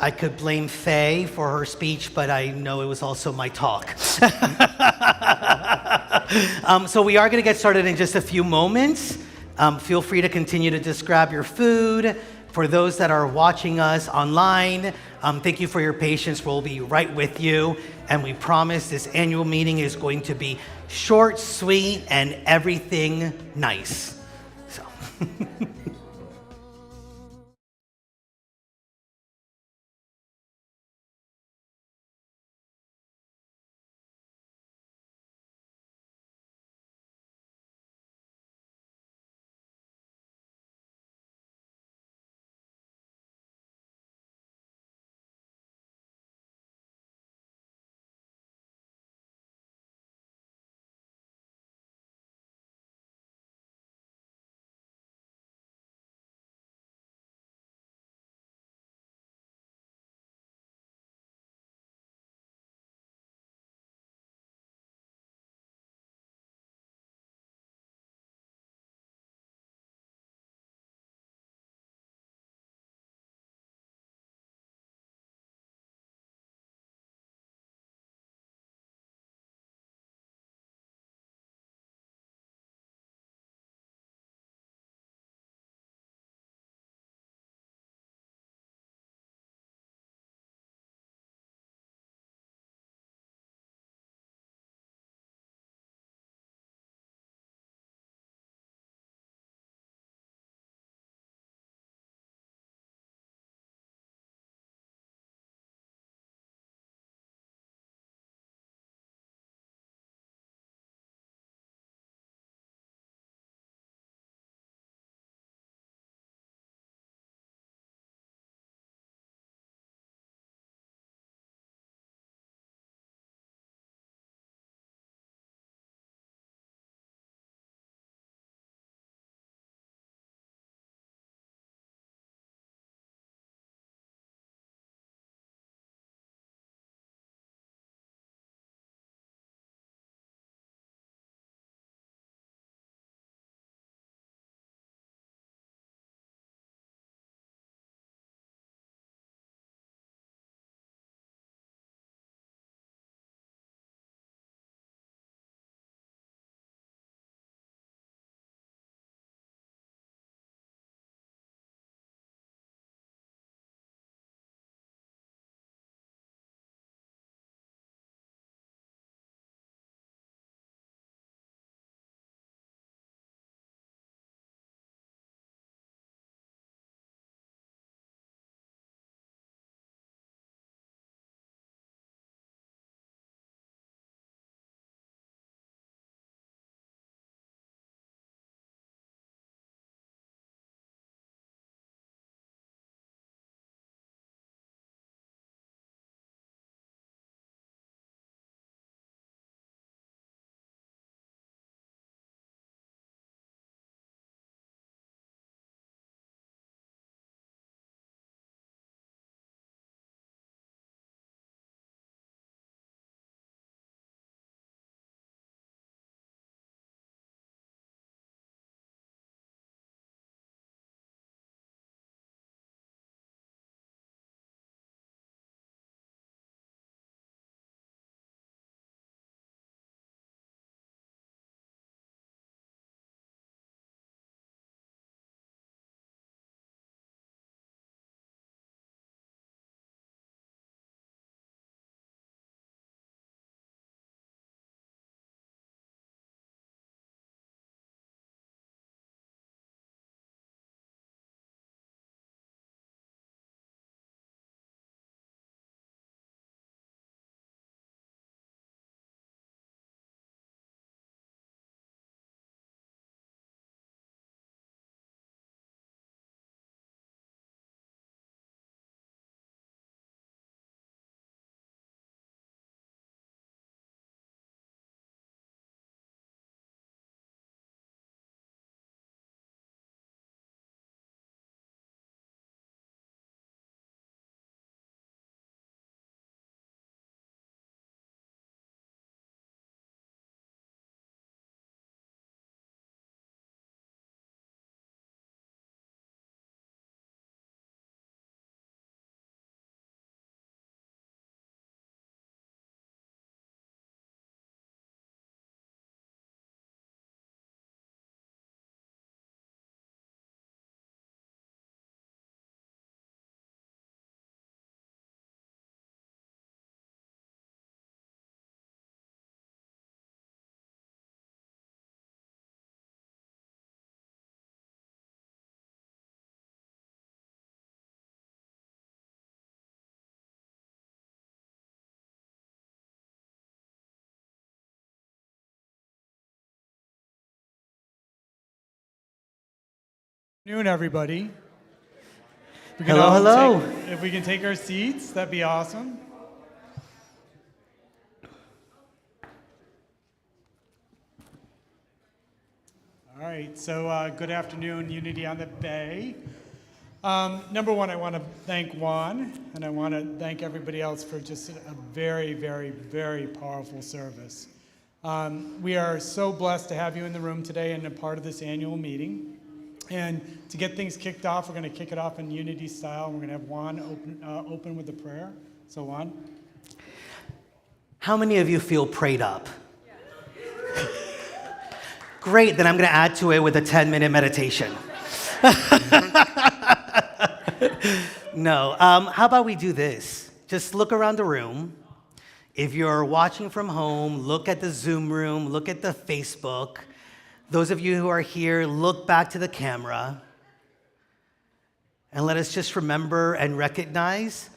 I could blame Faye for her speech, but I know it was also my talk. So we are going to get started in just a few moments. Feel free to continue to just grab your food. For those that are watching us online, thank you for your patience. We'll be right with you. And we promise this annual meeting is going to be short, sweet, and everything nice. So. Good afternoon, everybody. Hello. If we can take our seats, that'd be awesome. All right, so good afternoon, Unity on the Bay. Number one, I want to thank Juan, and I want to thank everybody else for just a very, very, very powerful service. We are so blessed to have you in the room today and a part of this annual meeting. And to get things kicked off, we're going to kick it off in Unity style. We're going to have Juan open with a prayer. So Juan. How many of you feel prayed up? Great, then I'm going to add to it with a 10-minute meditation. No, how about we do this? Just look around the room. If you're watching from home, look at the Zoom room, look at the Facebook. Those of you who are here, look back to the camera. And let us just remember and recognize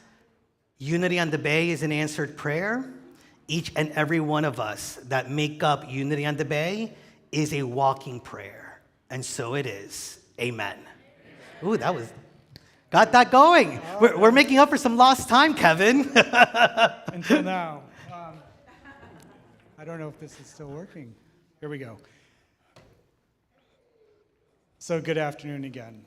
Unity on the Bay is an answered prayer. Each and every one of us that make up Unity on the Bay is a walking prayer. And so it is. Amen. Ooh, got that going. We're making up for some lost time, Kevin. Until now. I don't know if this is still working. Here we go. So good afternoon again.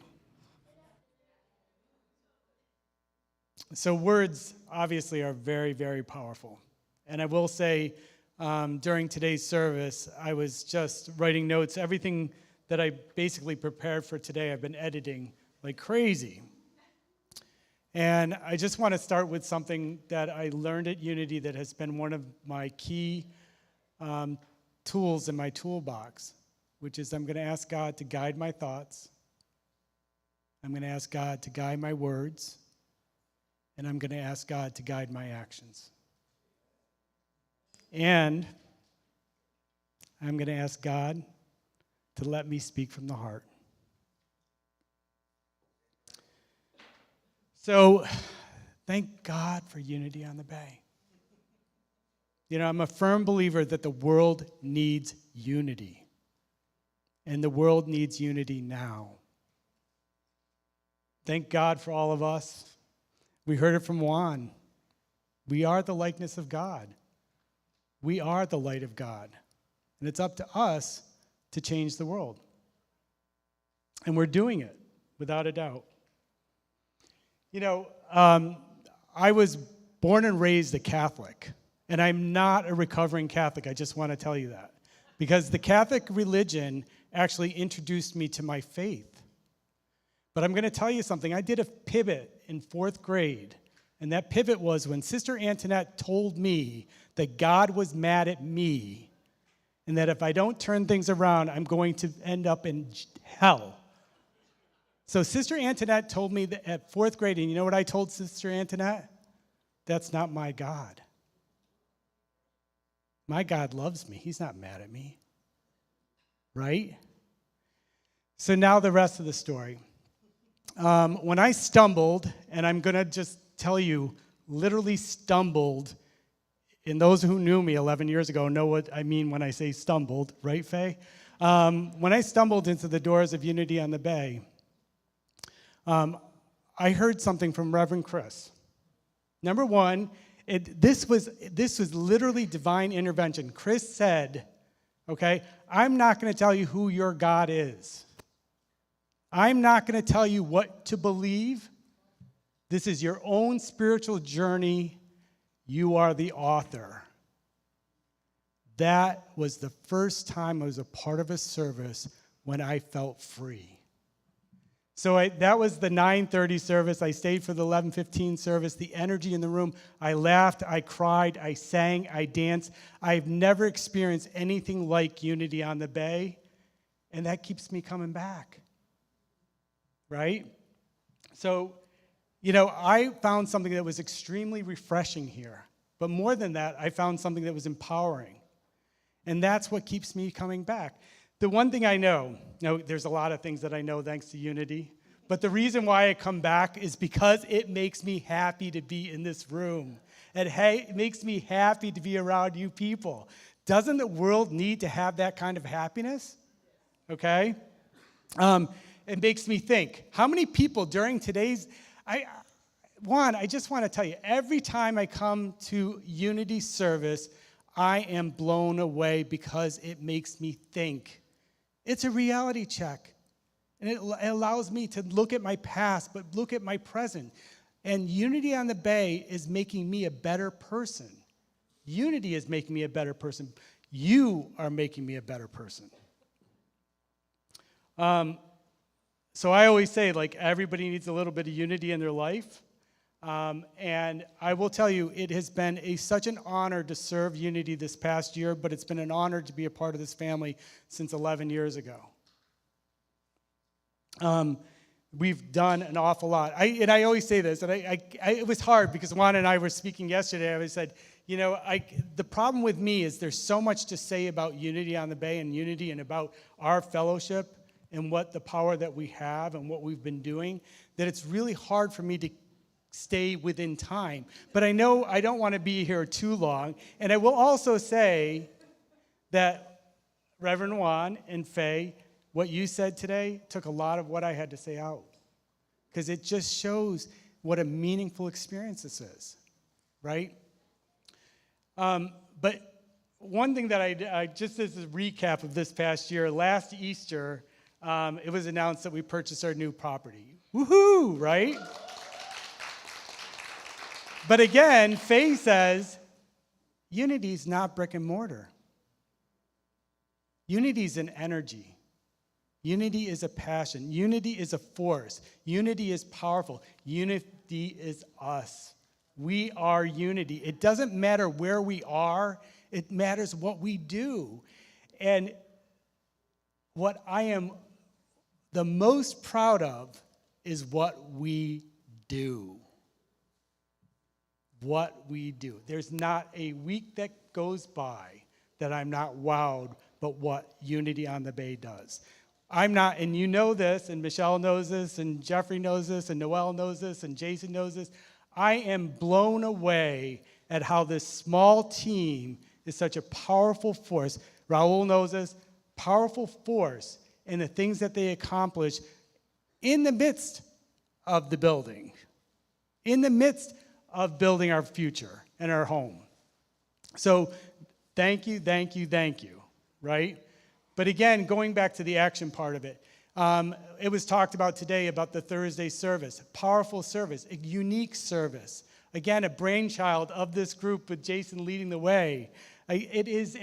So words obviously are very, very powerful. And I will say during today's service, I was just writing notes. Everything that I basically prepared for today, I've been editing like crazy. And I just want to start with something that I learned at Unity that has been one of my key tools in my toolbox, which is I'm going to ask God to guide my thoughts. I'm going to ask God to guide my words. And I'm going to ask God to guide my actions. And I'm going to ask God to let me speak from the heart. So, thank God for Unity on the Bay. You know, I'm a firm believer that the world needs unity. And the world needs unity now. Thank God for all of us. We heard it from Juan. We are the likeness of God. We are the light of God. And it's up to us to change the world. And we're doing it, without a doubt. You know, I was born and raised a Catholic. And I'm not a recovering Catholic. I just want to tell you that. Because the Catholic religion actually introduced me to my faith. But I'm going to tell you something. I did a pivot in 4th grade. And that pivot was when Sister Antoinette told me that God was mad at me and that if I don't turn things around, I'm going to end up in hell. So Sister Antoinette told me that at 4th grade, and you know what I told Sister Antoinette? That's not my God. My God loves me. He's not mad at me. Right? So now the rest of the story. When I stumbled, and I'm going to just tell you, literally stumbled, and those who knew me 11 years ago know what I mean when I say stumbled, right, Faye? When I stumbled into the doors of Unity on the Bay, I heard something from Reverend Chris. Number one, this was literally divine intervention. Chris said, okay, I'm not going to tell you who your God is. I'm not going to tell you what to believe. This is your own spiritual journey. You are the author. That was the first time I was a part of a service when I felt free. So that was the 9:30 service. I stayed for the 11:15 service. The energy in the room, I laughed, I cried, I sang, I danced. I've never experienced anything like Unity on the Bay, and that keeps me coming back, right? So, you know, I found something that was extremely refreshing here. But more than that, I found something that was empowering. And that's what keeps me coming back. The one thing I know, there's a lot of things that I know thanks to Unity, but the reason why I come back is because it makes me happy to be in this room. It makes me happy to be around you people. Doesn't the world need to have that kind of happiness? Okay? it makes me think, how many people during today's, I just want to tell you, every time I come to Unity service, I am blown away because it makes me think. It's a reality check. And it allows me to look at my past, but look at my present. And Unity on the Bay is making me a better person. Unity is making me a better person. You are making me a better person. So I always say, like, everybody needs a little bit of unity in their life. And I will tell you, it has been such an honor to serve Unity this past year, but it's been an honor to be a part of this family since 11 years ago. We've done an awful lot. I always say this, and it was hard because Juan and I were speaking yesterday. I said, the problem with me is there's so much to say about Unity on the Bay and Unity and about our fellowship and what the power that we have and what we've been doing, that it's really hard for me to stay within time. But I know I don't want to be here too long. And I will also say that Reverend Juan and Faye, what you said today took a lot of what I had to say out. Because it just shows what a meaningful experience this is, right? But one thing that I just as a recap of this past year, last Easter, it was announced that we purchased our new property. Woohoo, right? But again, Faye says, Unity's not brick and mortar. Unity's an energy. Unity is a passion. Unity is a force. Unity is powerful. Unity is us. We are unity. It doesn't matter where we are. It matters what we do. And what I am the most proud of is what we do. What we do. There's not a week that goes by that I'm not wowed but what Unity on the Bay does. I'm not, and you know this, and Michelle knows this, and Jeffrey knows this, and Noel knows this, and Jason knows this. I am blown away at how this small team is such a powerful force. Raul knows this, powerful force in the things that they accomplish in the midst of the building, in the midst of building our future and our home. So thank you, right? But again, going back to the action part of it, it was talked about today about the Thursday service, powerful service, a unique service. Again, a brainchild of this group with Jason leading the way. It is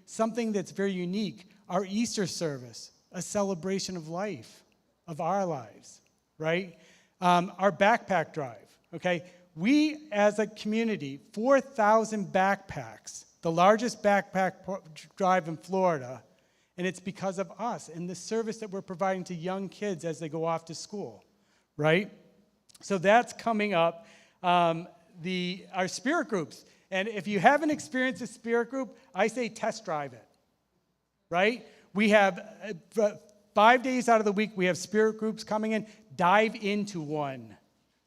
something that's very unique. Our Easter service, a celebration of life, of our lives, right? Our backpack drive, okay? We, as a community, 4,000 backpacks, the largest backpack drive in Florida, and it's because of us and the service that we're providing to young kids as they go off to school, right? So that's coming up. Our spirit groups. And if you haven't experienced a spirit group, I say test drive it, right? We have 5 days out of the week, we have spirit groups coming in. Dive into one.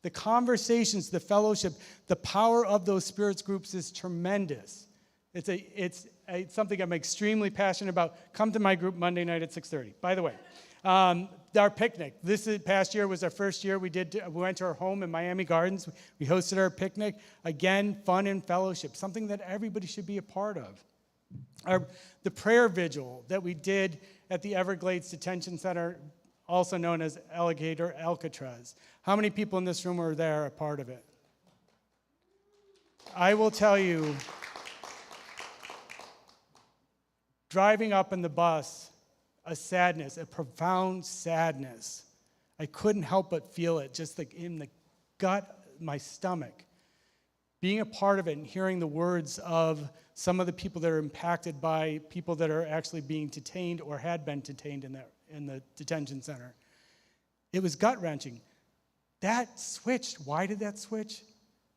The conversations, the fellowship, the power of those spirits groups is tremendous. It's something I'm extremely passionate about. Come to my group Monday night at 6:30. By the way, our picnic. Past year was our first year. We went to our home in Miami Gardens. We hosted our picnic. Again, fun and fellowship, something that everybody should be a part of. The prayer vigil that we did at the Everglades Detention Center, also known as Alligator Alcatraz. How many people in this room were there, a part of it? I will tell you, driving up in the bus, a sadness, a profound sadness. I couldn't help but feel it, just like in the gut, my stomach. Being a part of it and hearing the words of some of the people that are impacted by people that are actually being detained or had been detained in the detention center. It was gut-wrenching. That switched. Why did that switch?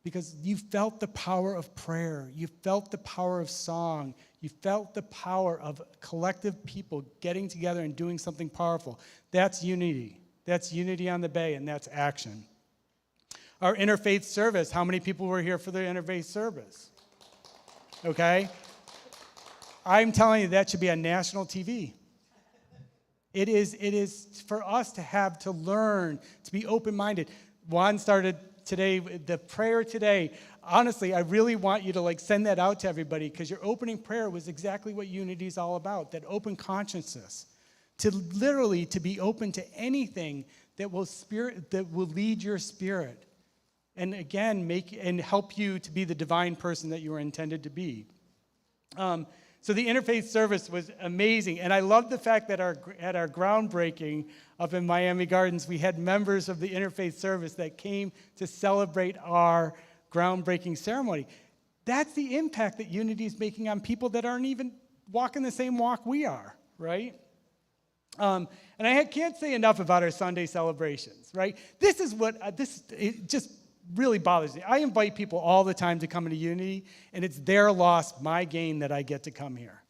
Because you felt the power of prayer. You felt the power of song. You felt the power of collective people getting together and doing something powerful. That's unity. That's unity on the Bay, and that's action. Our interfaith service. How many people were here for the interfaith service? Okay? I'm telling you, that should be on national TV. It is for us to learn, to be open-minded. Juan started today, the prayer today. Honestly, I really want you to send that out to everybody, because your opening prayer was exactly what unity is all about, that open consciousness. To literally to be open to anything that will lead your spirit. And again, help you to be the divine person that you were intended to be. So the interfaith service was amazing, and I love the fact that at our groundbreaking up in Miami Gardens, we had members of the interfaith service that came to celebrate our groundbreaking ceremony. That's the impact that unity is making on people that aren't even walking the same walk we are, right? And I can't say enough about our Sunday celebrations, right? This is what it just really bothers me. I invite people all the time to come into Unity, and it's their loss, my gain, that I get to come here,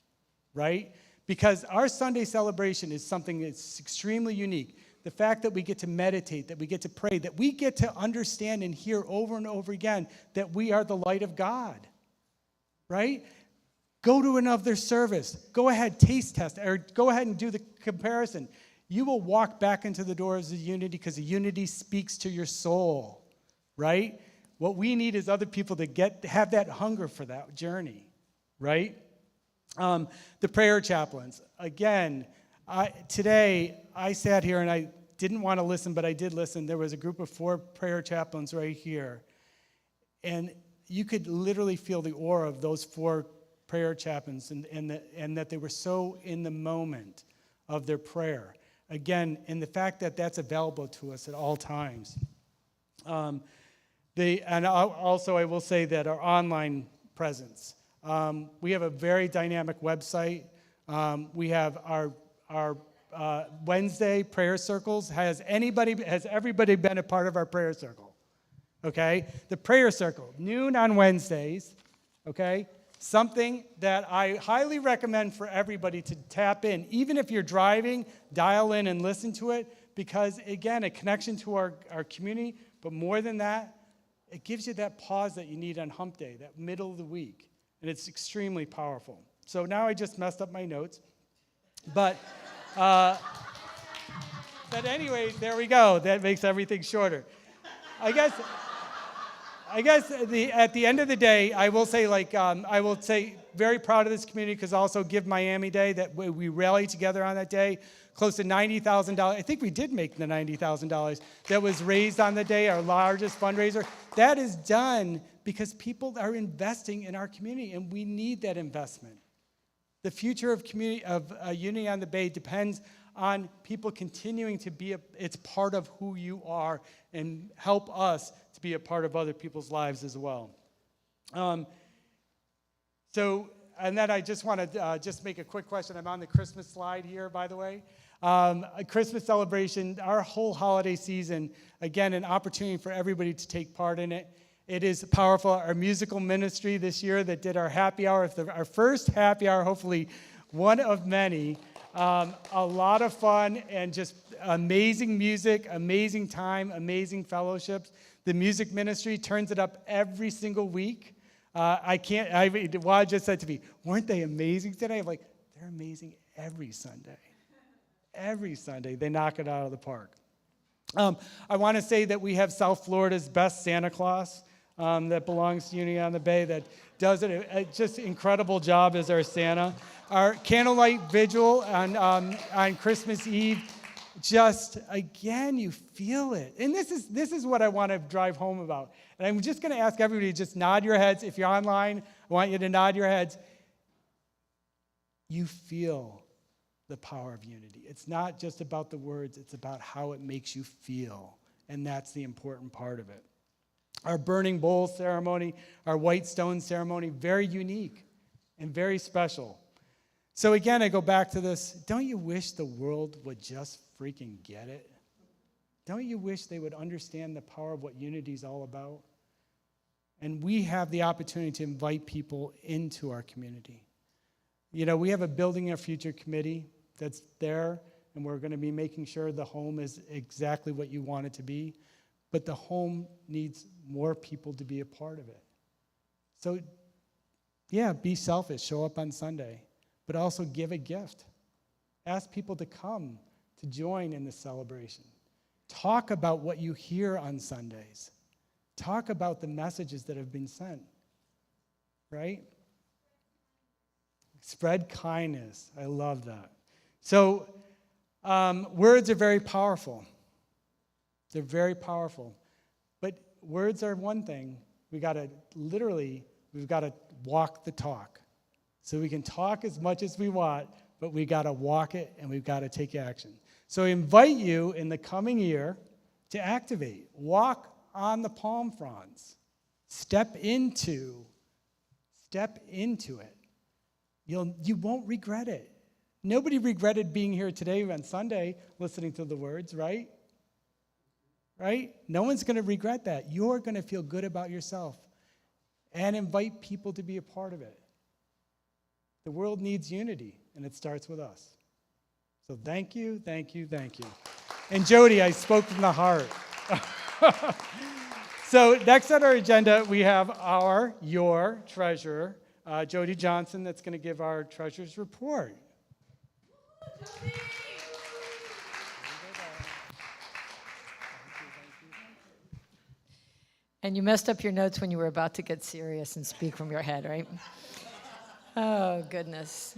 right? Because our Sunday celebration is something that's extremely unique. The fact that we get to meditate, that we get to pray, that we get to understand and hear over and over again that we are the light of God, right? Go to another service. Go ahead, taste test, or go ahead and do the comparison. You will walk back into the doors of Unity because the Unity speaks to your soul. Right? What we need is other people to have that hunger for that journey, right? The prayer chaplains. Again, today I sat here and I didn't want to listen, but I did listen. There was a group of 4 prayer chaplains right here. And you could literally feel the aura of those 4 prayer chaplains and that they were so in the moment of their prayer. Again, and the fact that that's available to us at all times. And also, I will say that our online presence. We have a very dynamic website. We have our Wednesday prayer circles. Has everybody been a part of our prayer circle? Okay? The prayer circle, noon on Wednesdays. Okay? Something that I highly recommend for everybody to tap in. Even if you're driving, dial in and listen to it. Because, again, a connection to our community. But more than that, it gives you that pause that you need on hump day, that middle of the week. And it's extremely powerful. So now I just messed up my notes. But anyway, there we go. That makes everything shorter. I guess at the end of the day, I will say, I will say very proud of this community, because also Give Miami Day, that we rally together on that day. Close to $90,000. I think we did make the $90,000 that was raised on the day, our largest fundraiser. That is done because people are investing in our community, and we need that investment. The future of Unity on the Bay depends on people continuing to be it's part of who you are, and help us to be a part of other people's lives as well. And then I just want to just make a quick question. I'm on the Christmas slide here, by the way. A Christmas celebration, our whole holiday season, again, an opportunity for everybody to take part in it. It is powerful. Our musical ministry this year that did our happy hour, our first happy hour, hopefully one of many. A lot of fun and just amazing music, amazing time, amazing fellowships. The music ministry turns it up every single week. Wad just said to me, weren't they amazing today? I'm like, they're amazing every Sunday. Every Sunday, they knock it out of the park. I want to say that we have South Florida's best Santa Claus that belongs to Unity on the Bay that does a just incredible job as our Santa. Our candlelight vigil on Christmas Eve, just, again, you feel it. And this is what I want to drive home about. And I'm just going to ask everybody to just nod your heads. If you're online, I want you to nod your heads. You feel the power of unity. It's not just about the words, it's about how it makes you feel. And that's the important part of it. Our burning bowl ceremony, our white stone ceremony, very unique and very special. So again, I go back to this. Don't you wish the world would just freaking get it? Don't you wish they would understand the power of what unity is all about? And we have the opportunity to invite people into our community. You know, we have a Building Our Future committee that's there, and we're going to be making sure the home is exactly what you want it to be. But the home needs more people to be a part of it. So, yeah, be selfish. Show up on Sunday. But also give a gift. Ask people to come. to join in the celebration. Talk about what you hear on Sundays. Talk about the messages that have been sent, right? Spread kindness. I love that. So, words are very powerful. They're very powerful. But words are one thing. We've got to walk the talk. So we can talk as much as we want, but we got to walk it and we've got to take action. So I invite you in the coming year to activate. Walk on the palm fronds. Step into it. You won't regret it. Nobody regretted being here today on Sunday listening to the words, right? Right? No one's going to regret that. You're going to feel good about yourself and invite people to be a part of it. The world needs unity, and it starts with us. So thank you, thank you, thank you. And Jody, I spoke from the heart. So next on our agenda, we have your treasurer, Jody Johnson, that's going to give our treasurer's report. Jody! And you messed up your notes when you were about to get serious and speak from your head, right? Oh, goodness.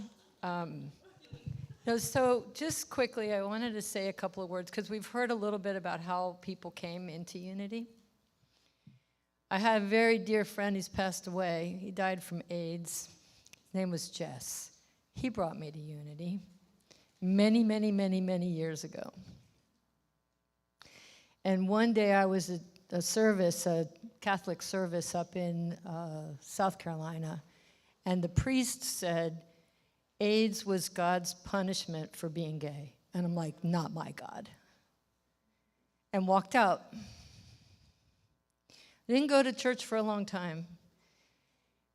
So just quickly, I wanted to say a couple of words because we've heard a little bit about how people came into Unity. I had a very dear friend who's passed away. He died from AIDS. His name was Jess. He brought me to Unity many, many, many, many years ago. And one day I was at a Catholic service up in South Carolina, and the priest said, AIDS was God's punishment for being gay. And I'm like, not my God. And walked out. I didn't go to church for a long time.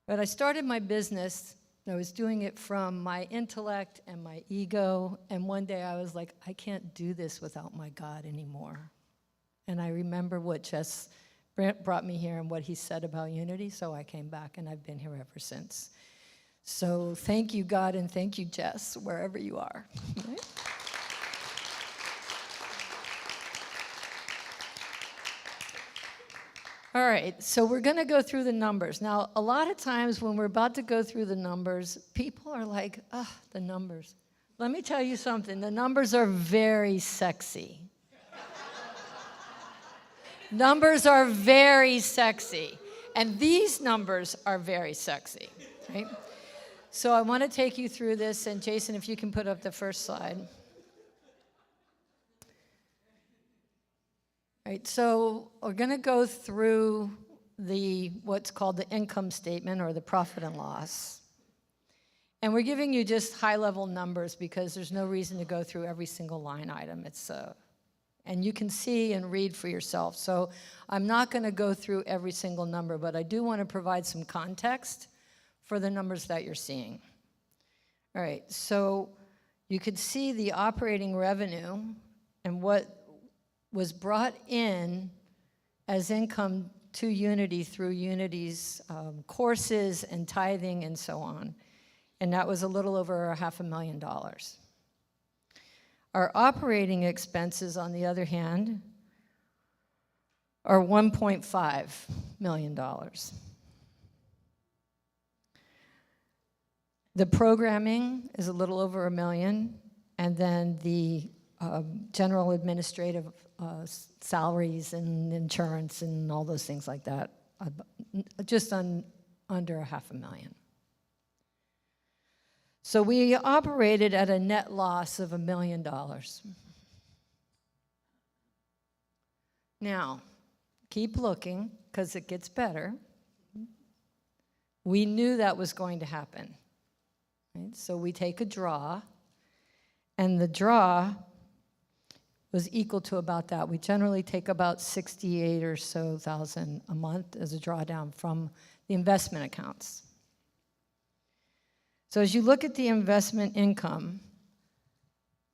But I started my business. I was doing it from my intellect and my ego. And one day I was like, I can't do this without my God anymore. And I remember what Jess brought me here and what he said about unity, so I came back, and I've been here ever since. So thank you, God, and thank you, Jess, wherever you are. Right? All right, so we're going to go through the numbers. Now, a lot of times when we're about to go through the numbers, people are like, the numbers. Let me tell you something. The numbers are very sexy. Numbers are very sexy, and these numbers are very sexy, right? So I want to take you through this, and Jason, if you can put up the first slide. All right, so we're going to go through what's called the income statement or the profit and loss. And we're giving you just high-level numbers because there's no reason to go through every single line item. And you can see and read for yourself. So I'm not going to go through every single number, but I do want to provide some context for the numbers that you're seeing. All right, so you could see the operating revenue and what was brought in as income to Unity through Unity's courses and tithing and so on. And that was a little over $500,000. Our operating expenses, on the other hand, are $1.5 million. The programming is a little over $1 million, and then the general administrative salaries and insurance and all those things like that, just under $500,000. So we operated at a net loss of $1 million. Now, keep looking, because it gets better. We knew that was going to happen. Right? So we take a draw, and the draw was equal to about that. We generally take about 68 or so thousand a month as a drawdown from the investment accounts. So as you look at the investment income,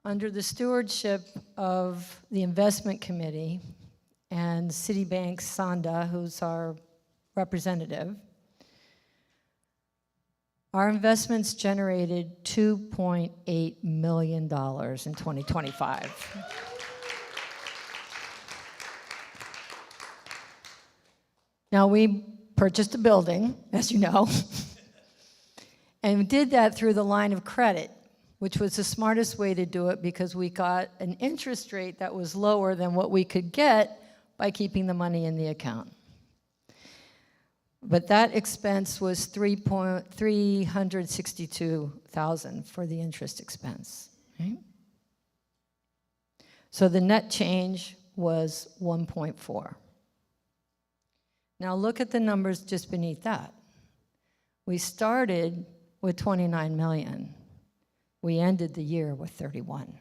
under the stewardship of the investment committee and Citibank Sanda, who's our representative, Our investments generated $2.8 million in 2025. Now, we purchased a building, as you know, and we did that through the line of credit, which was the smartest way to do it because we got an interest rate that was lower than what we could get by keeping the money in the account. But that expense was $362,000 for the interest expense. Right? So the net change was 1.4. Now look at the numbers just beneath that. We started with 29 million. We ended the year with 31.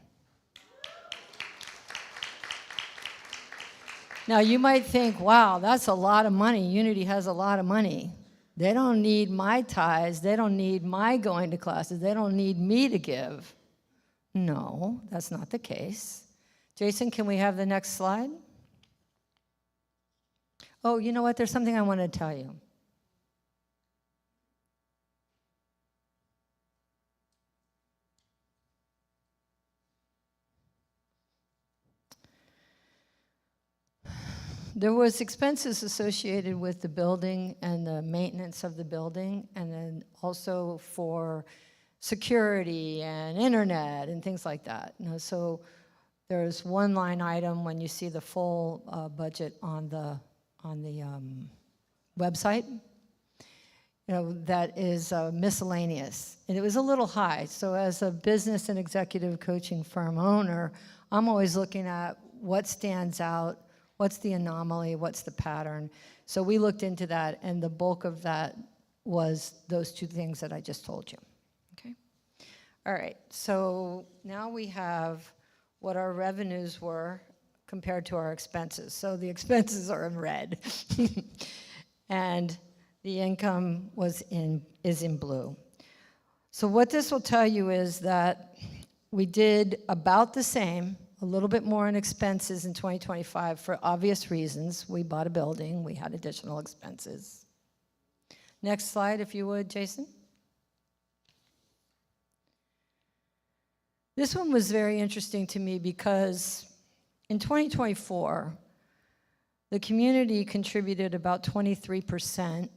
Now, you might think, wow, that's a lot of money. Unity has a lot of money. They don't need my tithes. They don't need my going to classes. They don't need me to give. No, that's not the case. Jason, can we have the next slide? Oh, you know what? There's something I want to tell you. There was expenses associated with the building and the maintenance of the building, and then also for security and internet and things like that. So there's one line item when you see the full budget on the website, that is miscellaneous, and it was a little high. So as a business and executive coaching firm owner, I'm always looking at what stands out. What's the anomaly? What's the pattern? So we looked into that, and the bulk of that was those two things that I just told you. Okay? All right, so now we have what our revenues were compared to our expenses. So the expenses are in red, and the income is in blue. So what this will tell you is that we did about the same, a little bit more in expenses in 2025 for obvious reasons. We bought a building, we had additional expenses. Next slide, if you would, Jason. This one was very interesting to me because in 2024, the community contributed about 23%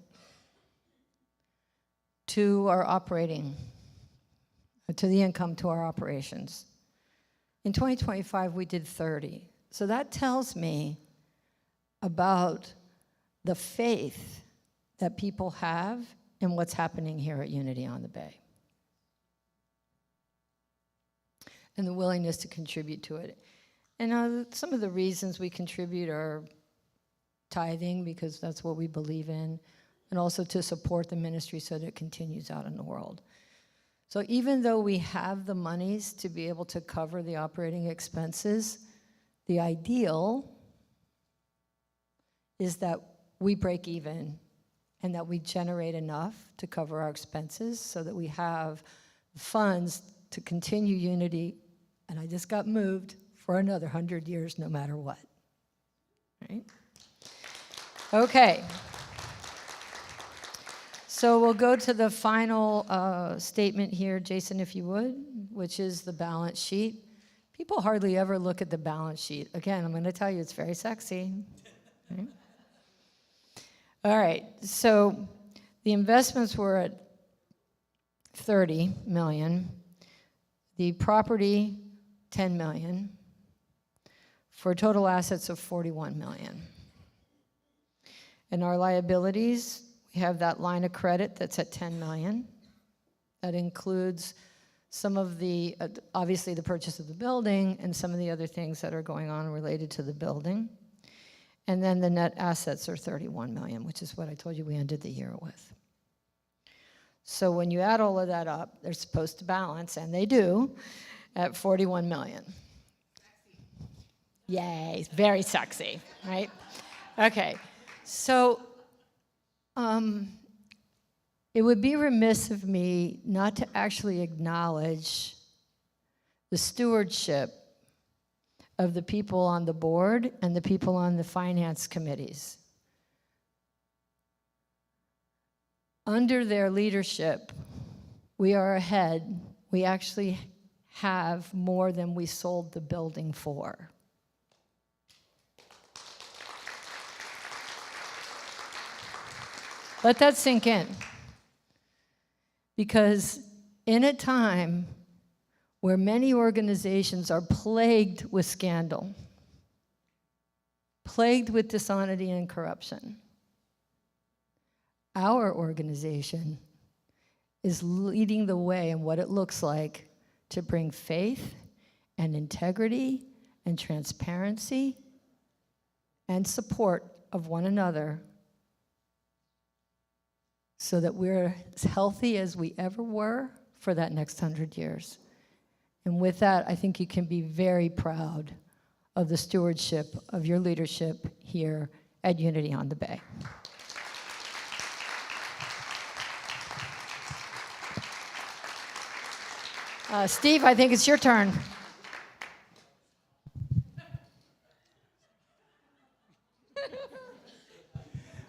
to our operating, to the income to our operations. In 2025, we did 30. So that tells me about the faith that people have in what's happening here at Unity on the Bay, and the willingness to contribute to it. And some of the reasons we contribute are tithing, because that's what we believe in, and also to support the ministry so that it continues out in the world. So even though we have the monies to be able to cover the operating expenses, the ideal is that we break even and that we generate enough to cover our expenses so that we have funds to continue Unity, and I just got moved, for another 100 years, no matter what. Right? Okay. So we'll go to the final statement here, Jason, if you would, which is the balance sheet. People hardly ever look at the balance sheet. Again, I'm going to tell you, it's very sexy. Right? All right, so the investments were at 30 million. The property, 10 million, for total assets of 41 million. And our liabilities, we have that line of credit that's at 10 million. That includes some of the, obviously the purchase of the building and some of the other things that are going on related to the building. And then the net assets are 31 million, which is what I told you we ended the year with. So when you add all of that up, they're supposed to balance, and they do, at 41 million. Yay, very sexy, right? Okay, so it would be remiss of me not to actually acknowledge the stewardship of the people on the board and the people on the finance committees. Under their leadership, we are ahead. We actually have more than we sold the building for. Let that sink in. Because in a time where many organizations are plagued with scandal, plagued with dishonesty and corruption, our organization is leading the way in what it looks like to bring faith and integrity and transparency and support of one another so that we're as healthy as we ever were for that next 100 years. And with that, I think you can be very proud of the stewardship of your leadership here at Unity on the Bay. Steve, I think it's your turn.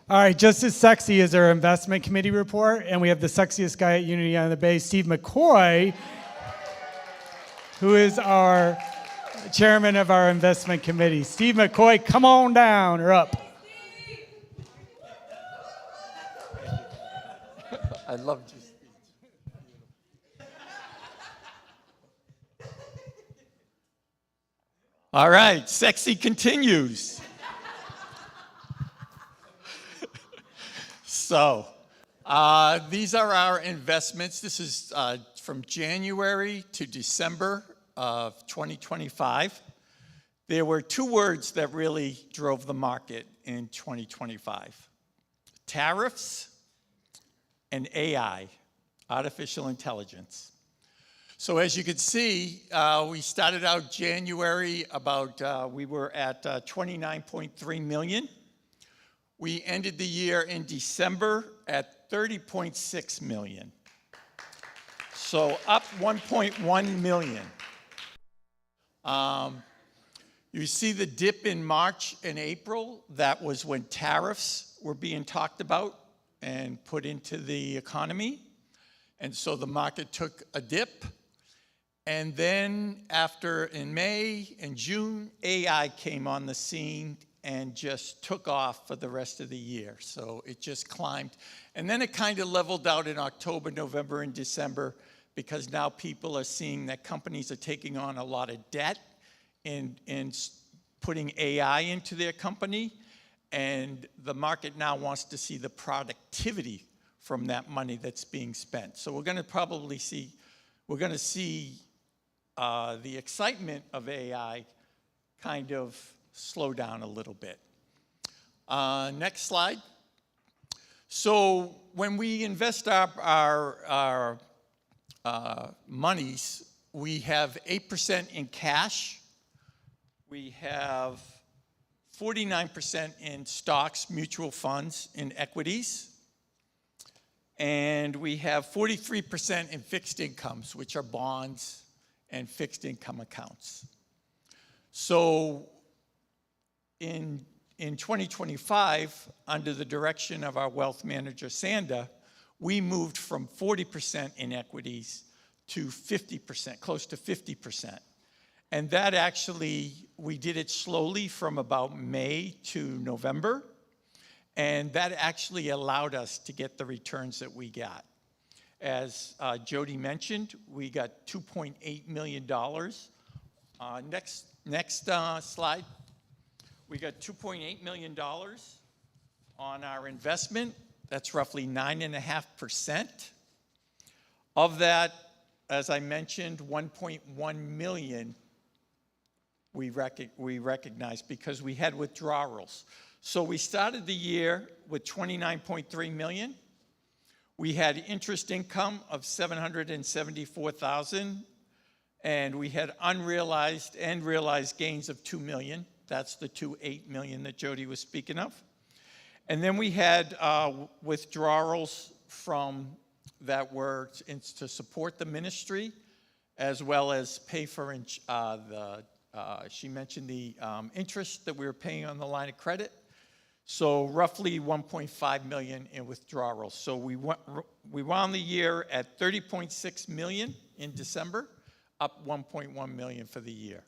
All right, just as sexy as our investment committee report, and we have the sexiest guy at Unity on the Bay, Steve McCoy, who is our chairman of our investment committee. Steve McCoy, come on down or up. I loved your speech. All right, sexy continues. So, these are our investments. This is from January to December of 2025. There were two words that really drove the market in 2025. Tariffs and AI, artificial intelligence. So as you can see, we started out January we were at 29.3 million. We ended the year in December at 30.6 million. So up 1.1 million. You see the dip in March and April. That was when tariffs were being talked about and put into the economy. And so the market took a dip. And then in May and June, AI came on the scene and just took off for the rest of the year. So it just climbed. And then it kind of leveled out in October, November, and December, because now people are seeing that companies are taking on a lot of debt and putting AI into their company. And the market now wants to see the productivity from that money that's being spent. So we're going to see the excitement of AI kind of slow down a little bit. Next slide. So when we invest our monies, we have 8% in cash. We have 49% in stocks, mutual funds, in equities. And we have 43% in fixed incomes, which are bonds and fixed income accounts. So in 2025, under the direction of our wealth manager, Sanda, we moved from 40% in equities to 50%, close to 50%. And that actually, we did it slowly from about May to November. And that actually allowed us to get the returns that we got. As Jody mentioned, we got $2.8 million. Next slide. We got $2.8 million on our investment. That's roughly 9.5%. Of that, as I mentioned, 1.1 million we recognized because we had withdrawals. So we started the year with 29.3 million. We had interest income of 774,000, and we had unrealized and realized gains of 2 million. That's the 2.8 million that Jody was speaking of. And then we had withdrawals that were to support the ministry, as well as pay for she mentioned the interest that we were paying on the line of credit. So roughly 1.5 million in withdrawals. So we wound the year at 30.6 million in December, up 1.1 million for the year.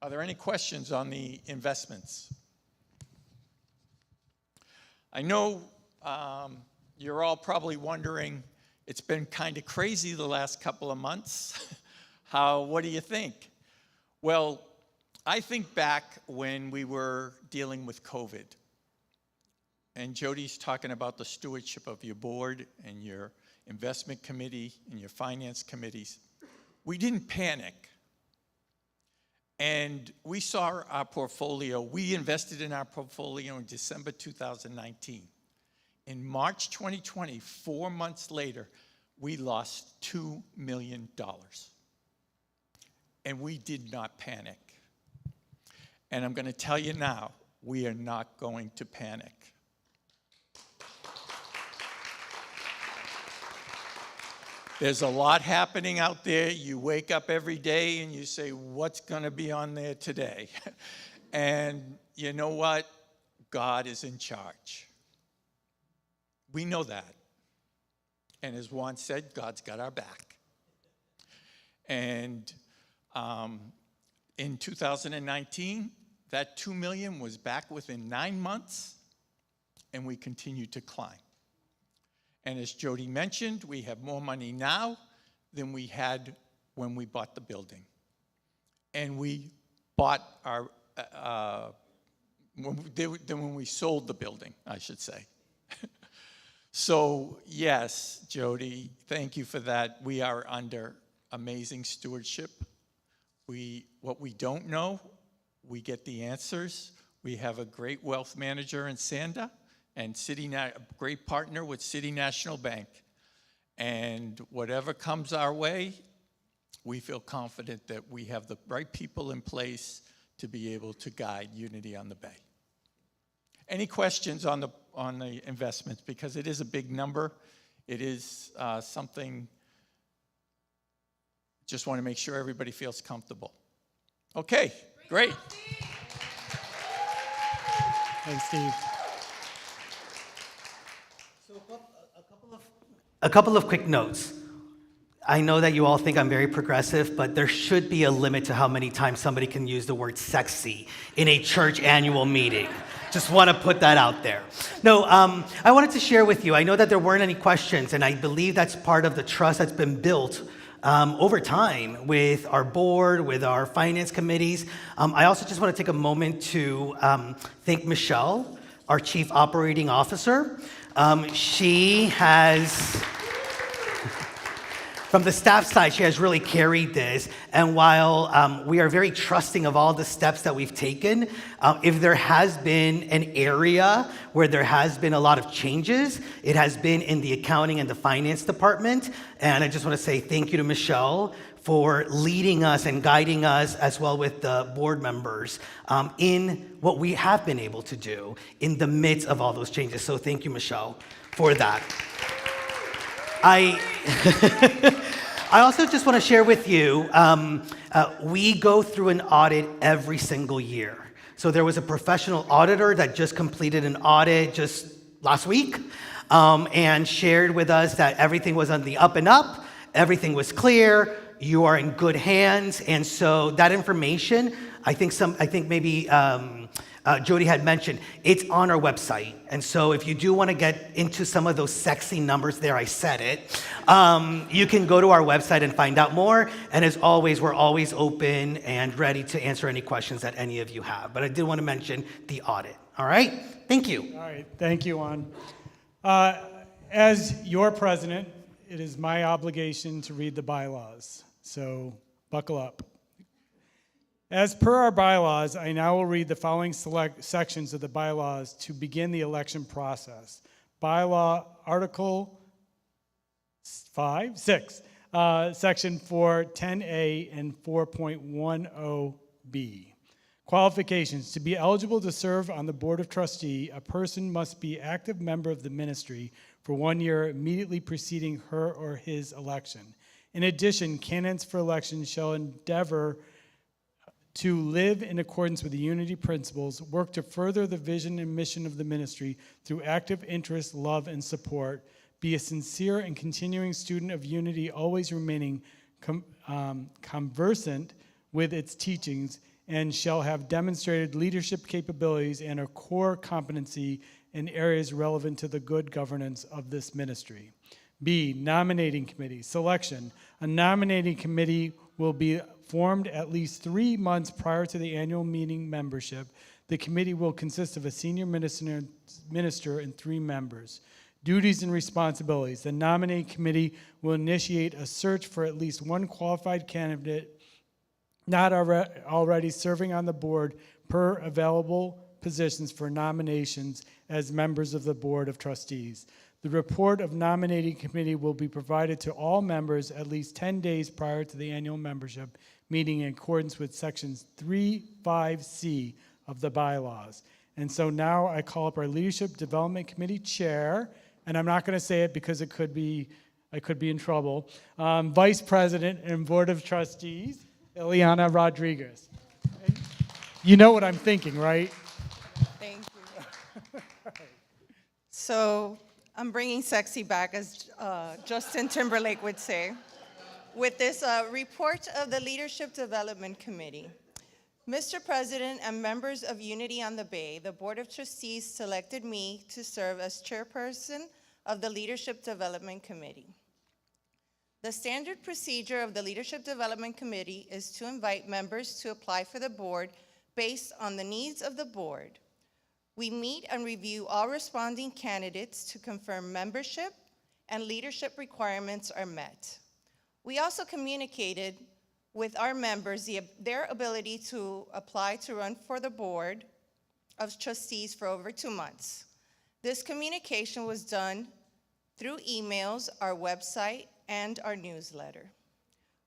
Are there any questions on the investments? I know you're all probably wondering, it's been kind of crazy the last couple of months. What do you think? Well, I think back when we were dealing with COVID, and Jody's talking about the stewardship of your board and your investment committee and your finance committees. We didn't panic. And we saw our portfolio, we invested in our portfolio in December 2019. In March 2020, 4 months later, we lost $2 million. And we did not panic. And I'm going to tell you now, we are not going to panic. There's a lot happening out there. You wake up every day and you say, what's going to be on there today? And you know what? God is in charge. We know that. And as Juan said, God's got our back. And in 2019, that $2 million was back within 9 months, and we continue to climb. And as Jody mentioned, we have more money now than we had when we bought the building. And we bought our, when we sold the building, I should say. So yes, Jody, thank you for that. We are under amazing stewardship. What we don't know, we get the answers. We have a great wealth manager in Sanda, and a great partner with City National Bank. And whatever comes our way, we feel confident that we have the right people in place to be able to guide Unity on the Bay. Any questions on the investments? Because it is a big number. It is something, just want to make sure everybody feels comfortable. Okay, great. Thanks, Steve. So a couple of quick notes. I know that you all think I'm very progressive, but there should be a limit to how many times somebody can use the word sexy in a church annual meeting. Just want to put that out there. No, I wanted to share with you, I know that there weren't any questions, and I believe that's part of the trust that's been built over time with our board, with our finance committees. I also just want to take a moment to thank Michelle, our Chief Operating Officer. She has, from the staff side, she has really carried this. And while we are very trusting of all the steps that we've taken, if there has been an area where there has been a lot of changes, it has been in the accounting and the finance department. And I just want to say thank you to Michelle for leading us and guiding us, as well with the board members, in what we have been able to do in the midst of all those changes. So thank you, Michelle, for that. I also just want to share with you, we go through an audit every single year. So there was a professional auditor that just completed an audit just last week and shared with us that everything was on the up and up, everything was clear, you are in good hands. And so that information, I think maybe Jody had mentioned, it's on our website. And so if you do want to get into some of those sexy numbers there, I said it, you can go to our website and find out more. And as always, we're always open and ready to answer any questions that any of you have. But I did want to mention the audit. All right? Thank you. All right, thank you, Juan. As your president, it is my obligation to read the bylaws. So buckle up. As per our bylaws, I now will read the following select sections of the bylaws to begin the election process. Bylaw Article 6, Section 410A and 4.10B. Qualifications. To be eligible to serve on the Board of Trustees, a person must be an active member of the ministry for 1 year immediately preceding her or his election. In addition, candidates for election shall endeavor to live in accordance with the unity principles, work to further the vision and mission of the ministry through active interest, love, and support, be a sincere and continuing student of unity, always remaining conversant with its teachings, and shall have demonstrated leadership capabilities and a core competency in areas relevant to the good governance of this ministry. B, nominating committee. Selection. A nominating committee will be formed at least 3 months prior to the annual meeting membership. The committee will consist of a senior minister and 3 members. Duties and responsibilities. The nominating committee will initiate a search for at least 1 qualified candidate not already serving on the board per available positions for nominations as members of the Board of Trustees. The report of nominating committee will be provided to all members at least 10 days prior to the annual membership meeting in accordance with sections 3(5)(c) of the bylaws. And so now I call up our Leadership Development Committee Chair, and I'm not going to say it because I could be in trouble, Vice President and Board of Trustees, Ileana Rodriguez. You know what I'm thinking, right? Thank you. So I'm bringing sexy back, as Justin Timberlake would say, with this report of the Leadership Development Committee. Mr. President and members of Unity on the Bay, the Board of Trustees selected me to serve as chairperson of the Leadership Development Committee. The standard procedure of the Leadership Development Committee is to invite members to apply for the board based on the needs of the board. We meet and review all responding candidates to confirm membership and leadership requirements are met. We also communicated with our members their ability to apply to run for the board of trustees for over 2 months. This communication was done through emails, our website, and our newsletter.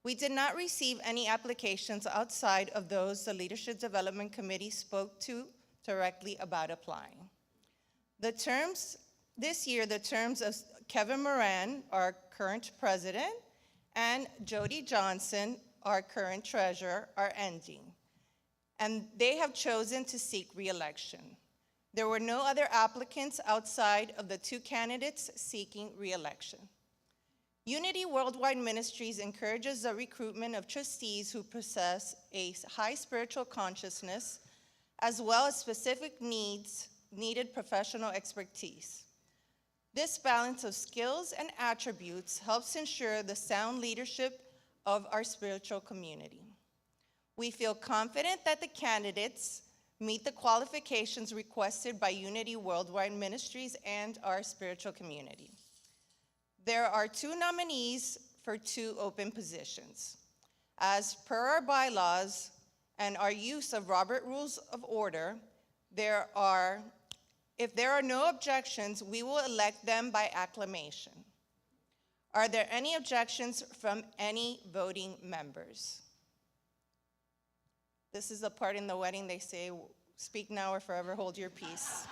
We did not receive any applications outside of those the Leadership Development Committee spoke to directly about applying. This year, the terms of Kevin Moran, our current president, and Jody Johnson, our current treasurer, are ending, and they have chosen to seek re-election. There were no other applicants outside of the 2 candidates seeking re-election. Unity Worldwide Ministries encourages the recruitment of trustees who possess a high spiritual consciousness, as well as specific needed professional expertise. This balance of skills and attributes helps ensure the sound leadership of our spiritual community. We feel confident that the candidates meet the qualifications requested by Unity Worldwide Ministries and our spiritual community. There are 2 nominees for 2 open positions. As per our bylaws and our use of Robert Rules of Order, if there are no objections, we will elect them by acclamation. Are there any objections from any voting members? This is the part in the wedding they say, speak now or forever hold your peace.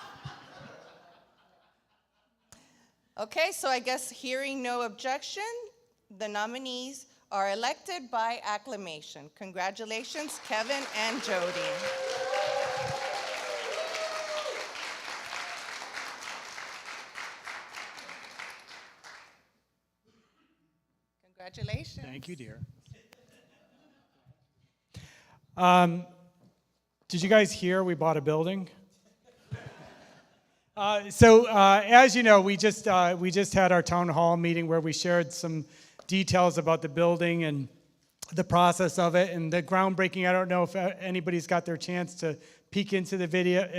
Okay, so I guess hearing no objection, the nominees are elected by acclamation. Congratulations, Kevin and Jody. Congratulations. Thank you, dear. Did you guys hear we bought a building? As you know, we just had our town hall meeting where we shared some details about the building and the process of it and the groundbreaking. I don't know if anybody's got their chance to peek into the video,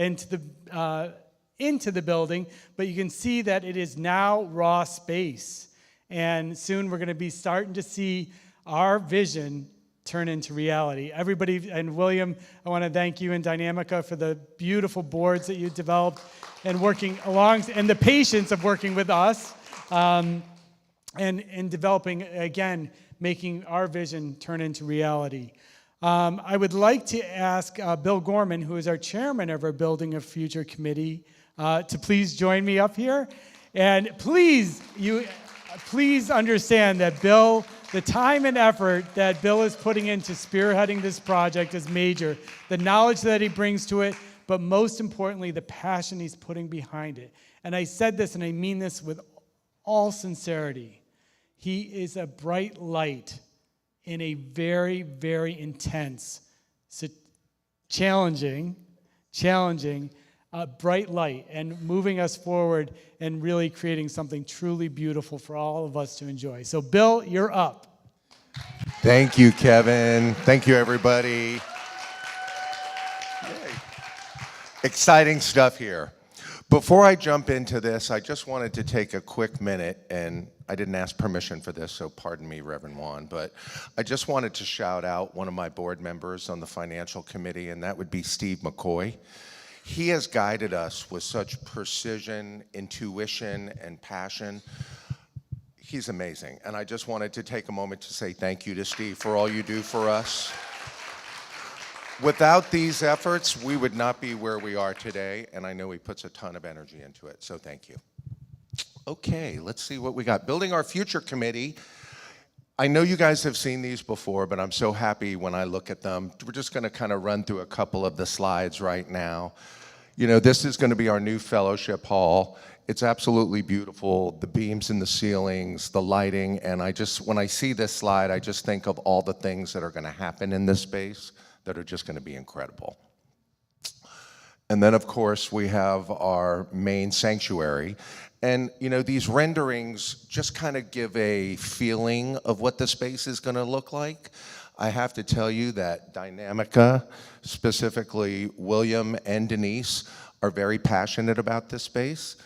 into the building, but you can see that it is now raw space. And soon we're going to be starting to see our vision turn into reality. Everybody, and William, I want to thank you and Dynamica for the beautiful boards that you developed and working along, and the patience of working with us, and developing, again, making our vision turn into reality. I would like to ask Bill Gorman, who is our chairman of our Building a Future Committee, to please join me up here. And please understand that Bill The time and effort that Bill is putting into spearheading this project is major. The knowledge that he brings to it, but most importantly, the passion he's putting behind it. And I said this, and I mean this with all sincerity. He is a bright light in a very, very intense, challenging, bright light, and moving us forward and really creating something truly beautiful for all of us to enjoy. So, Bill, you're up. Thank you, Kevin. Thank you, everybody. Yay. Exciting stuff here. Before I jump into this, I just wanted to take a quick minute, and I didn't ask permission for this, so pardon me, Reverend Juan, but I just wanted to shout out one of my board members on the financial committee, and that would be Steve McCoy. He has guided us with such precision, intuition, and passion. He's amazing, and I just wanted to take a moment to say thank you to Steve for all you do for us. Without these efforts, we would not be where we are today, and I know he puts a ton of energy into it, so thank you. Okay, let's see what we got. Building Our Future Committee. I know you guys have seen these before, but I'm so happy when I look at them. We're just going to kind of run through a couple of the slides right now. You know, this is going to be our new fellowship hall. It's absolutely beautiful, the beams in the ceilings, the lighting, and when I see this slide, I just think of all the things that are going to happen in this space that are just going to be incredible. And then, of course, we have our main sanctuary. And, you know, these renderings just kind of give a feeling of what the space is going to look like. I have to tell you that Dynamica, specifically William and Denise, are very passionate about this space.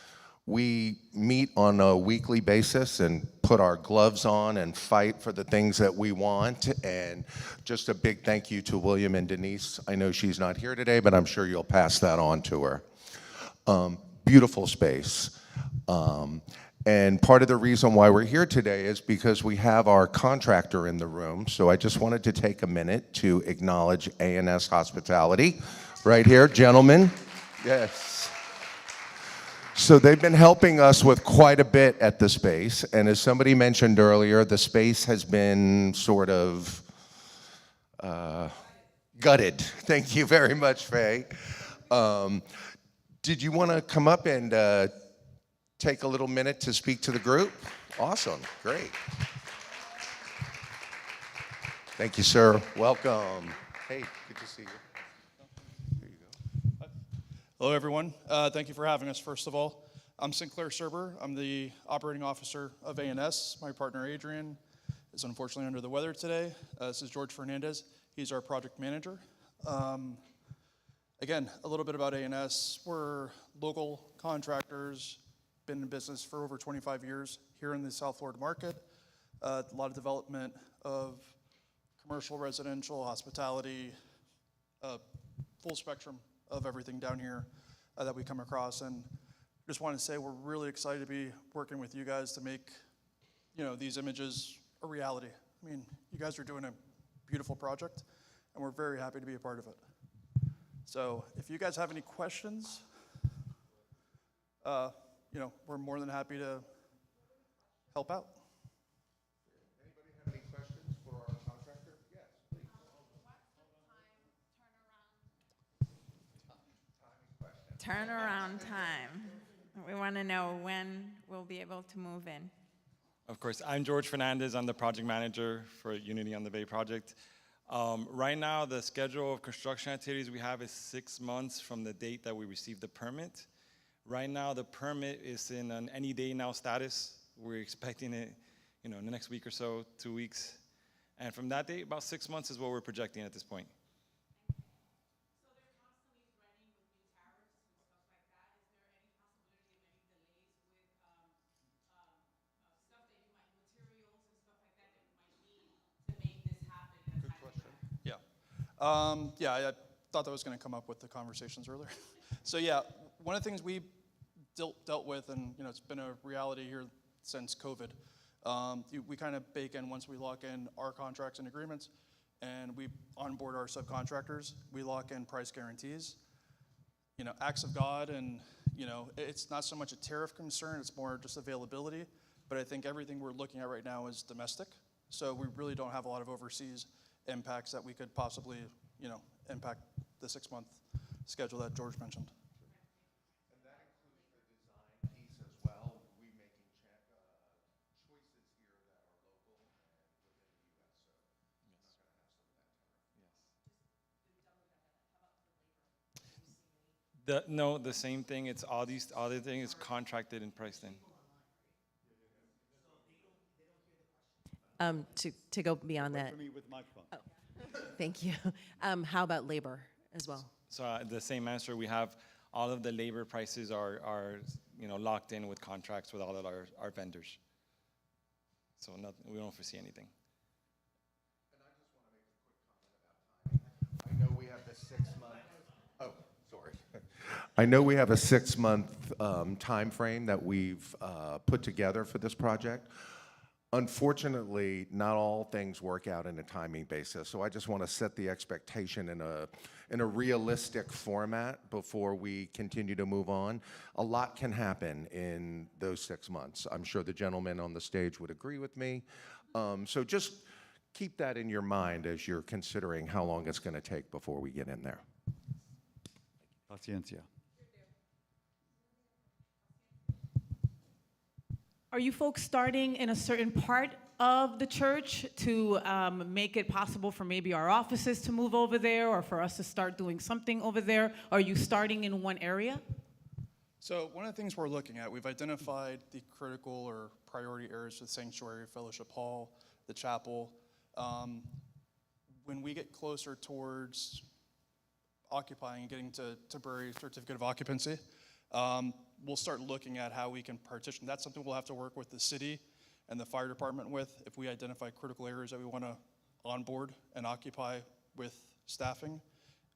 We meet on a weekly basis and put our gloves on and fight for the things that we want. And just a big thank you to William and Denise. I know she's not here today, but I'm sure you'll pass that on to her. Beautiful space. And part of the reason why we're here today is because we have our contractor in the room. So I just wanted to take a minute to acknowledge A&S Hospitality. Right here, gentlemen. Yes. So they've been helping us with quite a bit at the space. And as somebody mentioned earlier, the space has been sort of gutted. Thank you very much, Faye. Did you want to come up and take a little minute to speak to the group? Awesome, great. Thank you, sir. Welcome. Hey, good to see you. Hello, everyone. Thank you for having us, first of all. I'm Sinclair Serber. I'm the operating officer of A&S. My partner, Adrian, is unfortunately under the weather today. This is George Fernandez. He's our project manager. Again, a little bit about A&S. We're local contractors, been in business for over 25 years here in the South Florida market. A lot of development of commercial, residential, hospitality, full spectrum of everything down here that we come across. And just want to say we're really excited to be working with you guys to make, you know, these images a reality. I mean, you guys are doing a beautiful project, and we're very happy to be a part of it. So if you guys have any questions, you know, we're more than happy to help out. Anybody have any questions for our contractor? Yes, please. Turnaround time. We want to know when we'll be able to move in. Of course, I'm George Fernandez. I'm the project manager for Unity on the Bay project. Right now, the schedule of construction activities we have is 6 months from the date that we received the permit. Right now, the permit is in an any day now status. We're expecting it, you know, in the next week or so, 2 weeks. And from that date, about 6 months is what we're projecting at this point. Yeah, I thought that was going to come up with the conversations earlier. So yeah, one of the things we dealt with, and you know, it's been a reality here since COVID. We kind of bake in once we lock in our contracts and agreements, and we onboard our subcontractors. We lock in price guarantees. You know, acts of God, and you know, it's not so much a tariff concern; it's more just availability. But I think everything we're looking at right now is domestic. So we really don't have a lot of overseas impacts that we could possibly, impact the 6-month schedule that George mentioned. And that includes the design piece as well, we making choices here that are local and within the U.S., so we're not going to have some of that tariff. No, the same thing. It's all these other things contracted and priced in. To go beyond that. Oh, thank you. How about labor as well? So the same answer, we have all of the labor prices are locked in with contracts with all of our vendors. So we don't foresee anything. And I just want to make a quick comment about timing. I know we have the 6-month, oh, sorry. I know we have a 6-month time frame that we've put together for this project. Unfortunately, not all things work out in a timing basis, so I just want to set the expectation in a realistic format before we continue to move on. A lot can happen in those 6 months. I'm sure the gentleman on the stage would agree with me. So just keep that in your mind as you're considering how long it's going to take before we get in there. Paciencia. Are you folks starting in a certain part of the church to make it possible for maybe our offices to move over there or for us to start doing something over there? Are you starting in one area? So one of the things we're looking at, we've identified the critical or priority areas for the sanctuary, fellowship hall, the chapel. When we get closer towards occupying and getting to temporary certificate of occupancy, we'll start looking at how we can partition. That's something we'll have to work with the city and the fire department with if we identify critical areas that we want to onboard and occupy with staffing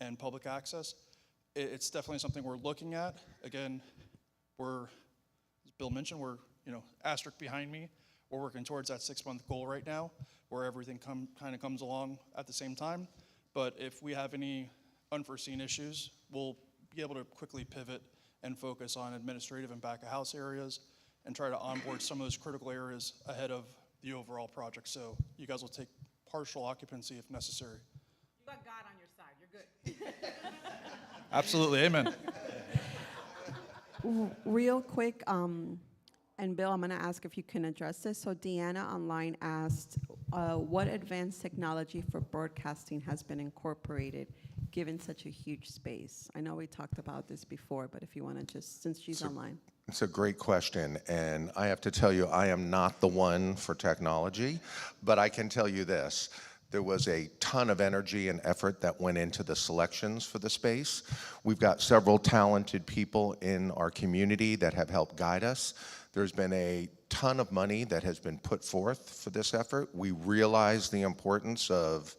and public access. It's definitely something we're looking at. Again, as Bill mentioned, we're asterisk behind me. We're working towards that 6-month goal right now, where everything kind of comes along at the same time. But if we have any unforeseen issues, we'll be able to quickly pivot and focus on administrative and back of house areas and try to onboard some of those critical areas ahead of the overall project. So you guys will take partial occupancy if necessary. You got God on your side. You're good. Absolutely, amen. Real quick, and Bill, I'm going to ask if you can address this. So Deanna online asked, what advanced technology for broadcasting has been incorporated given such a huge space? I know we talked about this before, but if you want to just, since she's online. It's a great question, and I have to tell you, I am not the one for technology, but I can tell you this. There was a ton of energy and effort that went into the selections for the space. We've got several talented people in our community that have helped guide us. There's been a ton of money that has been put forth for this effort. We realize the importance of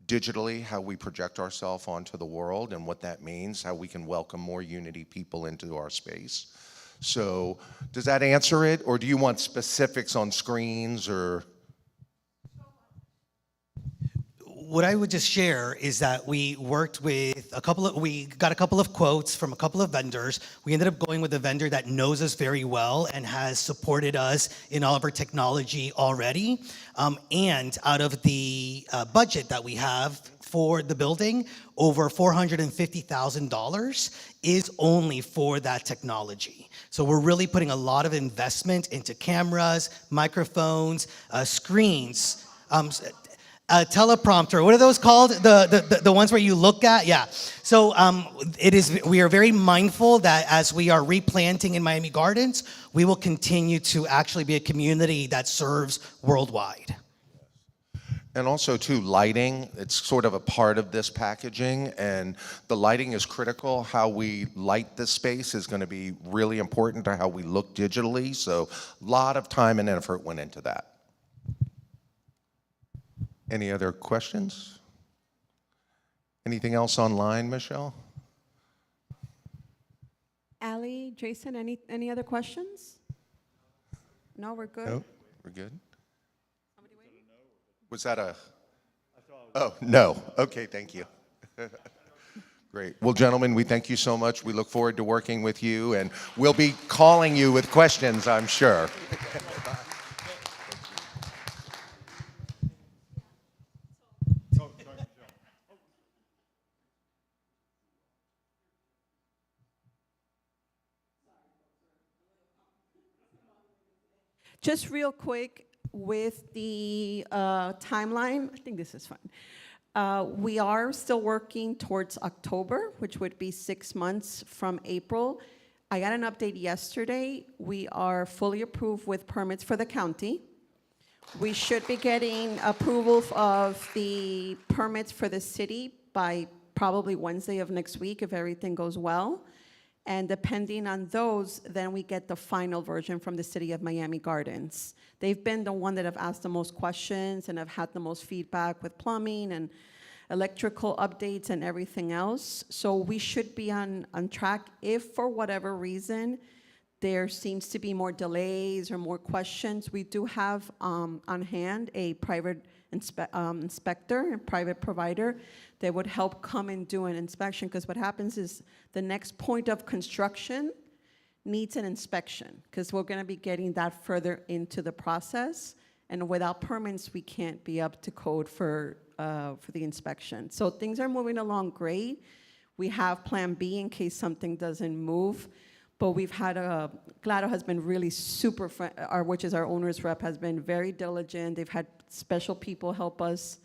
digitally how we project ourselves onto the world and what that means, how we can welcome more Unity people into our space. So does that answer it, or do you want specifics on screens or? What I would just share is that we worked with we got a couple of quotes from a couple of vendors. We ended up going with a vendor that knows us very well and has supported us in all of our technology already. And out of the budget that we have for the building, over $450,000 is only for that technology. So we're really putting a lot of investment into cameras, microphones, screens, a teleprompter. What are those called? The ones where you look at? Yeah. So we are very mindful that as we are replanting in Miami Gardens, we will continue to actually be a community that serves worldwide. And also too, lighting, it's sort of a part of this packaging, and the lighting is critical. How we light this space is going to be really important to how we look digitally. So a lot of time and effort went into that. Any other questions? Anything else online, Michelle? Allie, Jason, any other questions? No, we're good. No, we're good. Was that a? Oh, no. Okay, thank you. Great. Well, gentlemen, we thank you so much. We look forward to working with you, and we'll be calling you with questions, I'm sure. Just real quick with the timeline, I think this is fun. We are still working towards October, which would be 6 months from April. I got an update yesterday. We are fully approved with permits for the county. We should be getting approval of the permits for the city by probably Wednesday of next week if everything goes well. And depending on those, then we get the final version from the city of Miami Gardens. They've been the one that have asked the most questions and have had the most feedback with plumbing and electrical updates and everything else. So we should be on track. If for whatever reason there seems to be more delays or more questions, we do have on hand a private inspector, a private provider that would help come and do an inspection, because what happens is the next point of construction needs an inspection, because we're going to be getting that further into the process, and without permits we can't be up to code for the inspection. So things are moving along great. We have plan B in case something doesn't move, but we've had Glado has been really super, which is our owner's rep, has been very diligent. They've had special people help us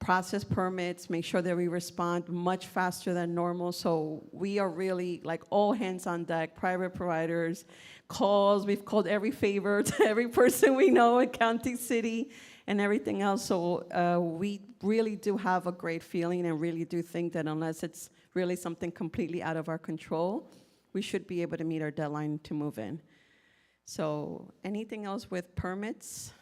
process permits, make sure that we respond much faster than normal. So we are really like all hands on deck, private providers, calls. We've called every favor to every person we know in county, city, and everything else. So we really do have a great feeling and really do think that unless it's really something completely out of our control, we should be able to meet our deadline to move in. So anything else with permits?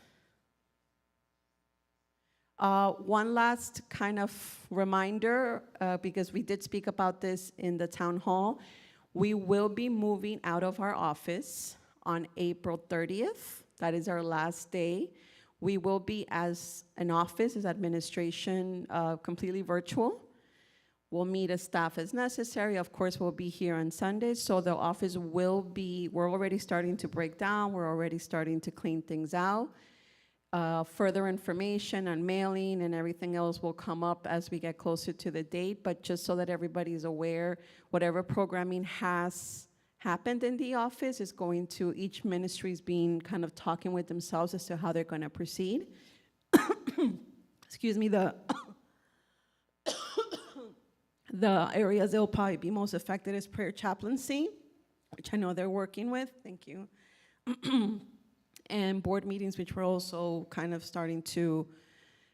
One last kind of reminder, because we did speak about this in the town hall. We will be moving out of our office on April 30th. That is our last day. We will be, as an office, as administration, completely virtual. We'll meet as staff as necessary. Of course, we'll be here on Sundays, so the office will be, we're already starting to break down. We're already starting to clean things out. Further information on mailing and everything else will come up as we get closer to the date, but just so that everybody's aware, whatever programming has happened in the office is going to, each ministry is being kind of talking with themselves as to how they're going to proceed. Excuse me, the areas that will probably be most affected is prayer chaplaincy, which I know they're working with. Thank you. And board meetings, which we're also kind of starting to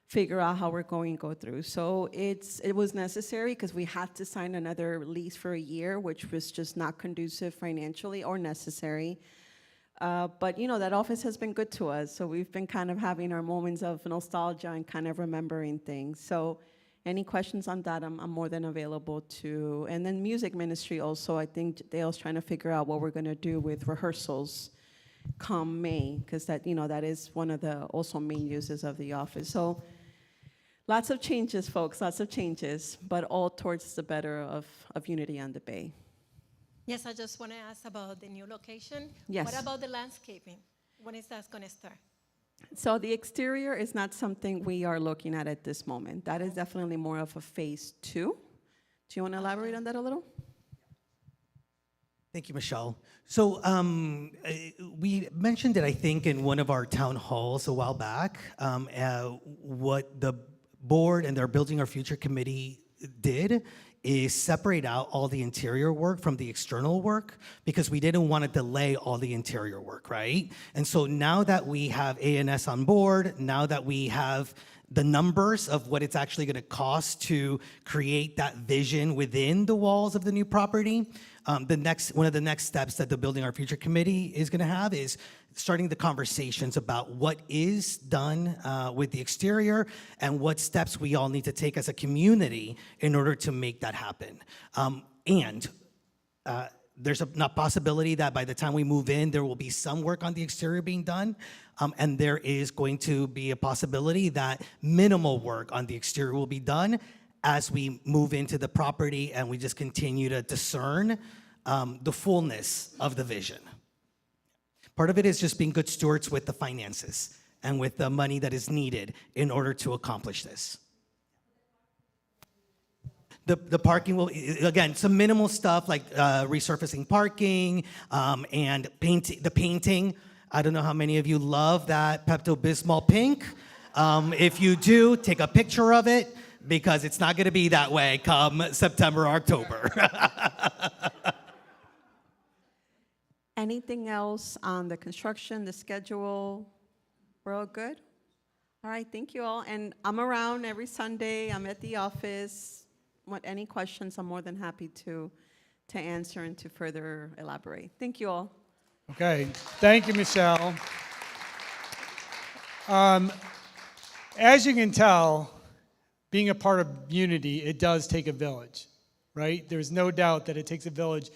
figure out how we're going to go through. So it was necessary because we had to sign another lease for a year, which was just not conducive financially or necessary. But you know, that office has been good to us. So we've been kind of having our moments of nostalgia and kind of remembering things. So any questions on that, I'm more than available to. And then music ministry also, I think Dale's trying to figure out what we're going to do with rehearsals come May, because that, you know, that is one of the also main uses of the office. So lots of changes, folks, lots of changes, but all towards the better of Unity on the Bay. Yes, I just want to ask about the new location. Yes. What about the landscaping? When is that going to start? So the exterior is not something we are looking at this moment. That is definitely more of a phase 2. Do you want to elaborate on that a little? Thank you, Michelle. So we mentioned it, I think, in one of our town halls a while back, what the board and their Building Our Future committee did is separate out all the interior work from the external work, because we didn't want to delay all the interior work, right? And so now that we have ANS on board, now that we have the numbers of what it's actually going to cost to create that vision within the walls of the new property, one of the next steps that the Building Our Future committee is going to have is starting the conversations about what is done with the exterior and what steps we all need to take as a community in order to make that happen. There's a possibility that by the time we move in, there will be some work on the exterior being done, and there is going to be a possibility that minimal work on the exterior will be done as we move into the property and we just continue to discern the fullness of the vision. Part of it is just being good stewards with the finances and with the money that is needed in order to accomplish this. The parking will, again, some minimal stuff like resurfacing parking and painting. I don't know how many of you love that Pepto-Bismol pink. If you do, take a picture of it because it's not going to be that way come September, October. Anything else on the construction, the schedule? We're all good? All right, thank you all. And I'm around every Sunday. I'm at the office. Any questions, I'm more than happy to answer and to further elaborate. Thank you all. Okay, thank you, Michelle. As you can tell, being a part of Unity, it does take a village, right? There's no doubt that it takes a village,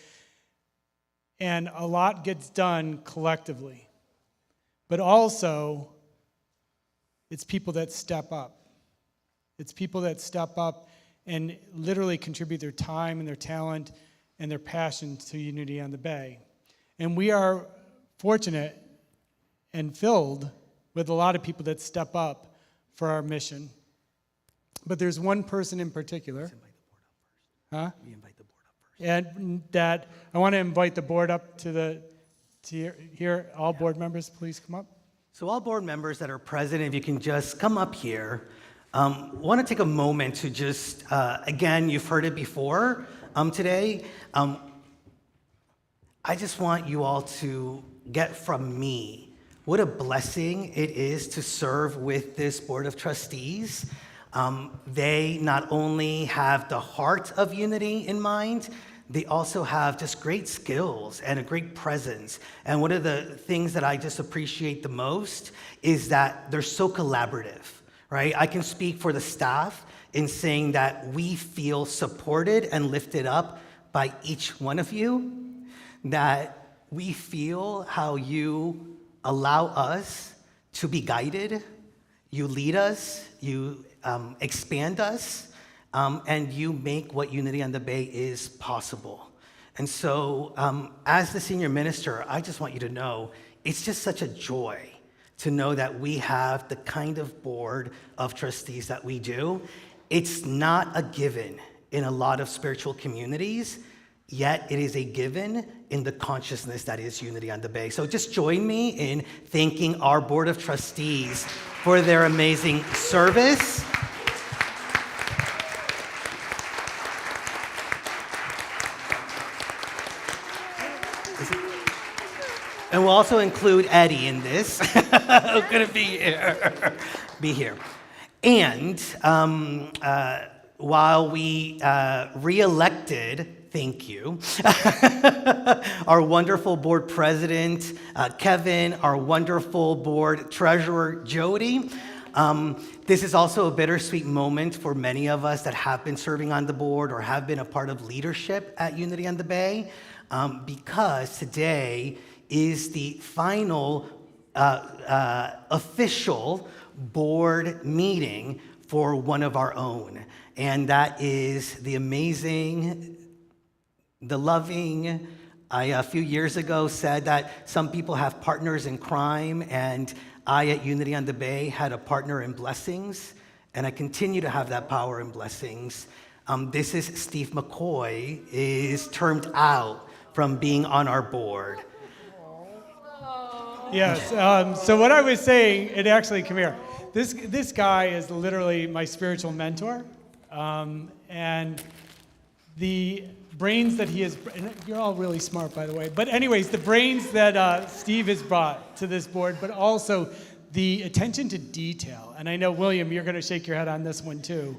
and a lot gets done collectively. But also, it's people that step up. It's people that step up and literally contribute their time and their talent and their passion to Unity on the Bay. And we are fortunate and filled with a lot of people that step up for our mission. But there's one person in particular. Huh? We invite the board up first. And that I want to invite the board up to here. All board members, please come up. So all board members that are present, if you can just come up here, want to take a moment to just, again, you've heard it before today. I just want you all to get from me what a blessing it is to serve with this Board of Trustees. They not only have the heart of Unity in mind, they also have just great skills and a great presence. And one of the things that I just appreciate the most is that they're so collaborative, right? I can speak for the staff in saying that we feel supported and lifted up by each one of you, that we feel how you allow us to be guided, you lead us, you expand us, and you make what Unity on the Bay is possible. And so, as the senior minister, I just want you to know, it's just such a joy to know that we have the kind of board of trustees that we do. It's not a given in a lot of spiritual communities, yet it is a given in the consciousness that is Unity on the Bay. So just join me in thanking our board of trustees for their amazing service. And we'll also include Eddie in this, who's going to be here. And while we re-elected, thank you, our wonderful board president, Kevin, our wonderful board treasurer, Jody, this is also a bittersweet moment for many of us that have been serving on the board or have been a part of leadership at Unity on the Bay, because today is the final official board meeting for one of our own. And that is the amazing, the loving. I, a few years ago, said that some people have partners in crime, and I at Unity on the Bay had a partner in blessings, and I continue to have that power in blessings. This is Steve McCoy, is termed out from being on our board. Yes, so what I was saying, it actually, come here. This guy is literally my spiritual mentor. And the brains that he has, and you're all really smart, by the way. But anyways, the brains that Steve has brought to this board, but also the attention to detail. And I know, William, you're going to shake your head on this one too.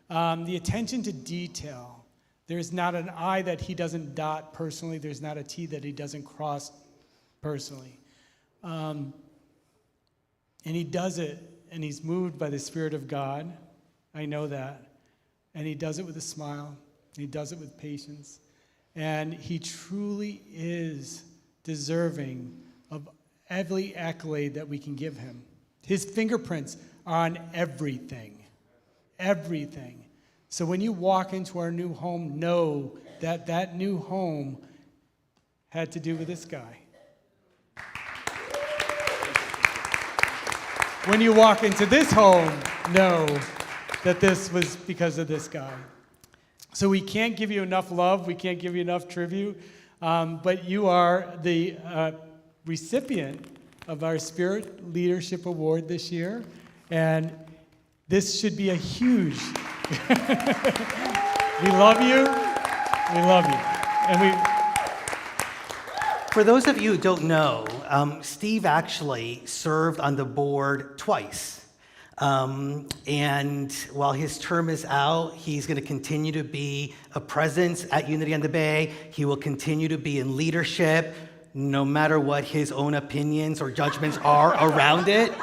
The attention to detail. There's not an I that he doesn't dot personally. There's not a T that he doesn't cross personally. And he does it, and he's moved by the Spirit of God. I know that. And he does it with a smile. He does it with patience. And he truly is deserving of every accolade that we can give him. His fingerprints are on everything. Everything. So when you walk into our new home, know that that new home had to do with this guy. When you walk into this home, know that this was because of this guy. So we can't give you enough love, we can't give you enough tribute, but you are the recipient of our Spirit Leadership Award this year. And this should be a huge, we love you, we love you. And For those of you who don't know, Steve actually served on the board twice. And while his term is out, he's going to continue to be a presence at Unity on the Bay. He will continue to be in leadership, no matter what his own opinions or judgments are around it.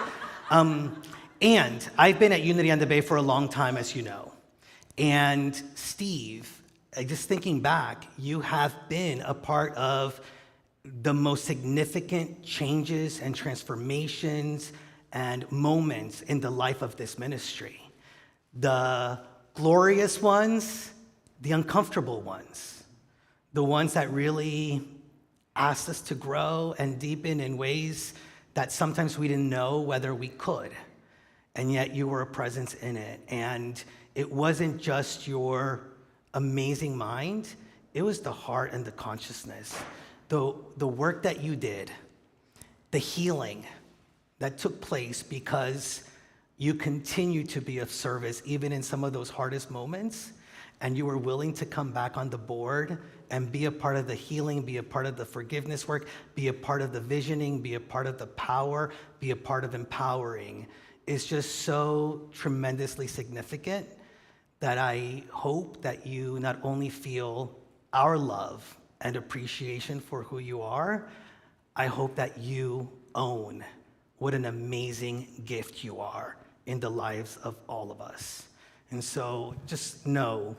And I've been at Unity on the Bay for a long time, as you know. And Steve, just thinking back, you have been a part of the most significant changes and transformations and moments in the life of this ministry. The glorious ones, the uncomfortable ones, the ones that really asked us to grow and deepen in ways that sometimes we didn't know whether we could. And yet you were a presence in it. And it wasn't just your amazing mind, it was the heart and the consciousness. The work that you did, the healing that took place because you continued to be of service even in some of those hardest moments, and you were willing to come back on the board and be a part of the healing, be a part of the forgiveness work, be a part of the visioning, be a part of the power, be a part of empowering, is just so tremendously significant that I hope that you not only feel our love and appreciation for who you are, I hope that you own what an amazing gift you are in the lives of all of us. And so just know,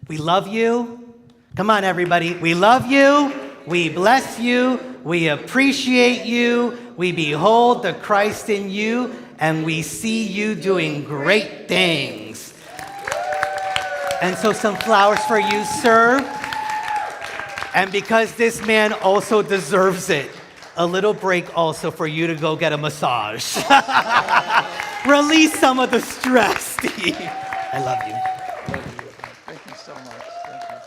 we love you. Come on, everybody. We love you. We bless you. We appreciate you. We behold the Christ in you, and we see you doing great things. And so some flowers for you, sir. And because this man also deserves it, a little break also for you to go get a massage. Release some of the stress, Steve. I love you. Thank you so much. Thank you.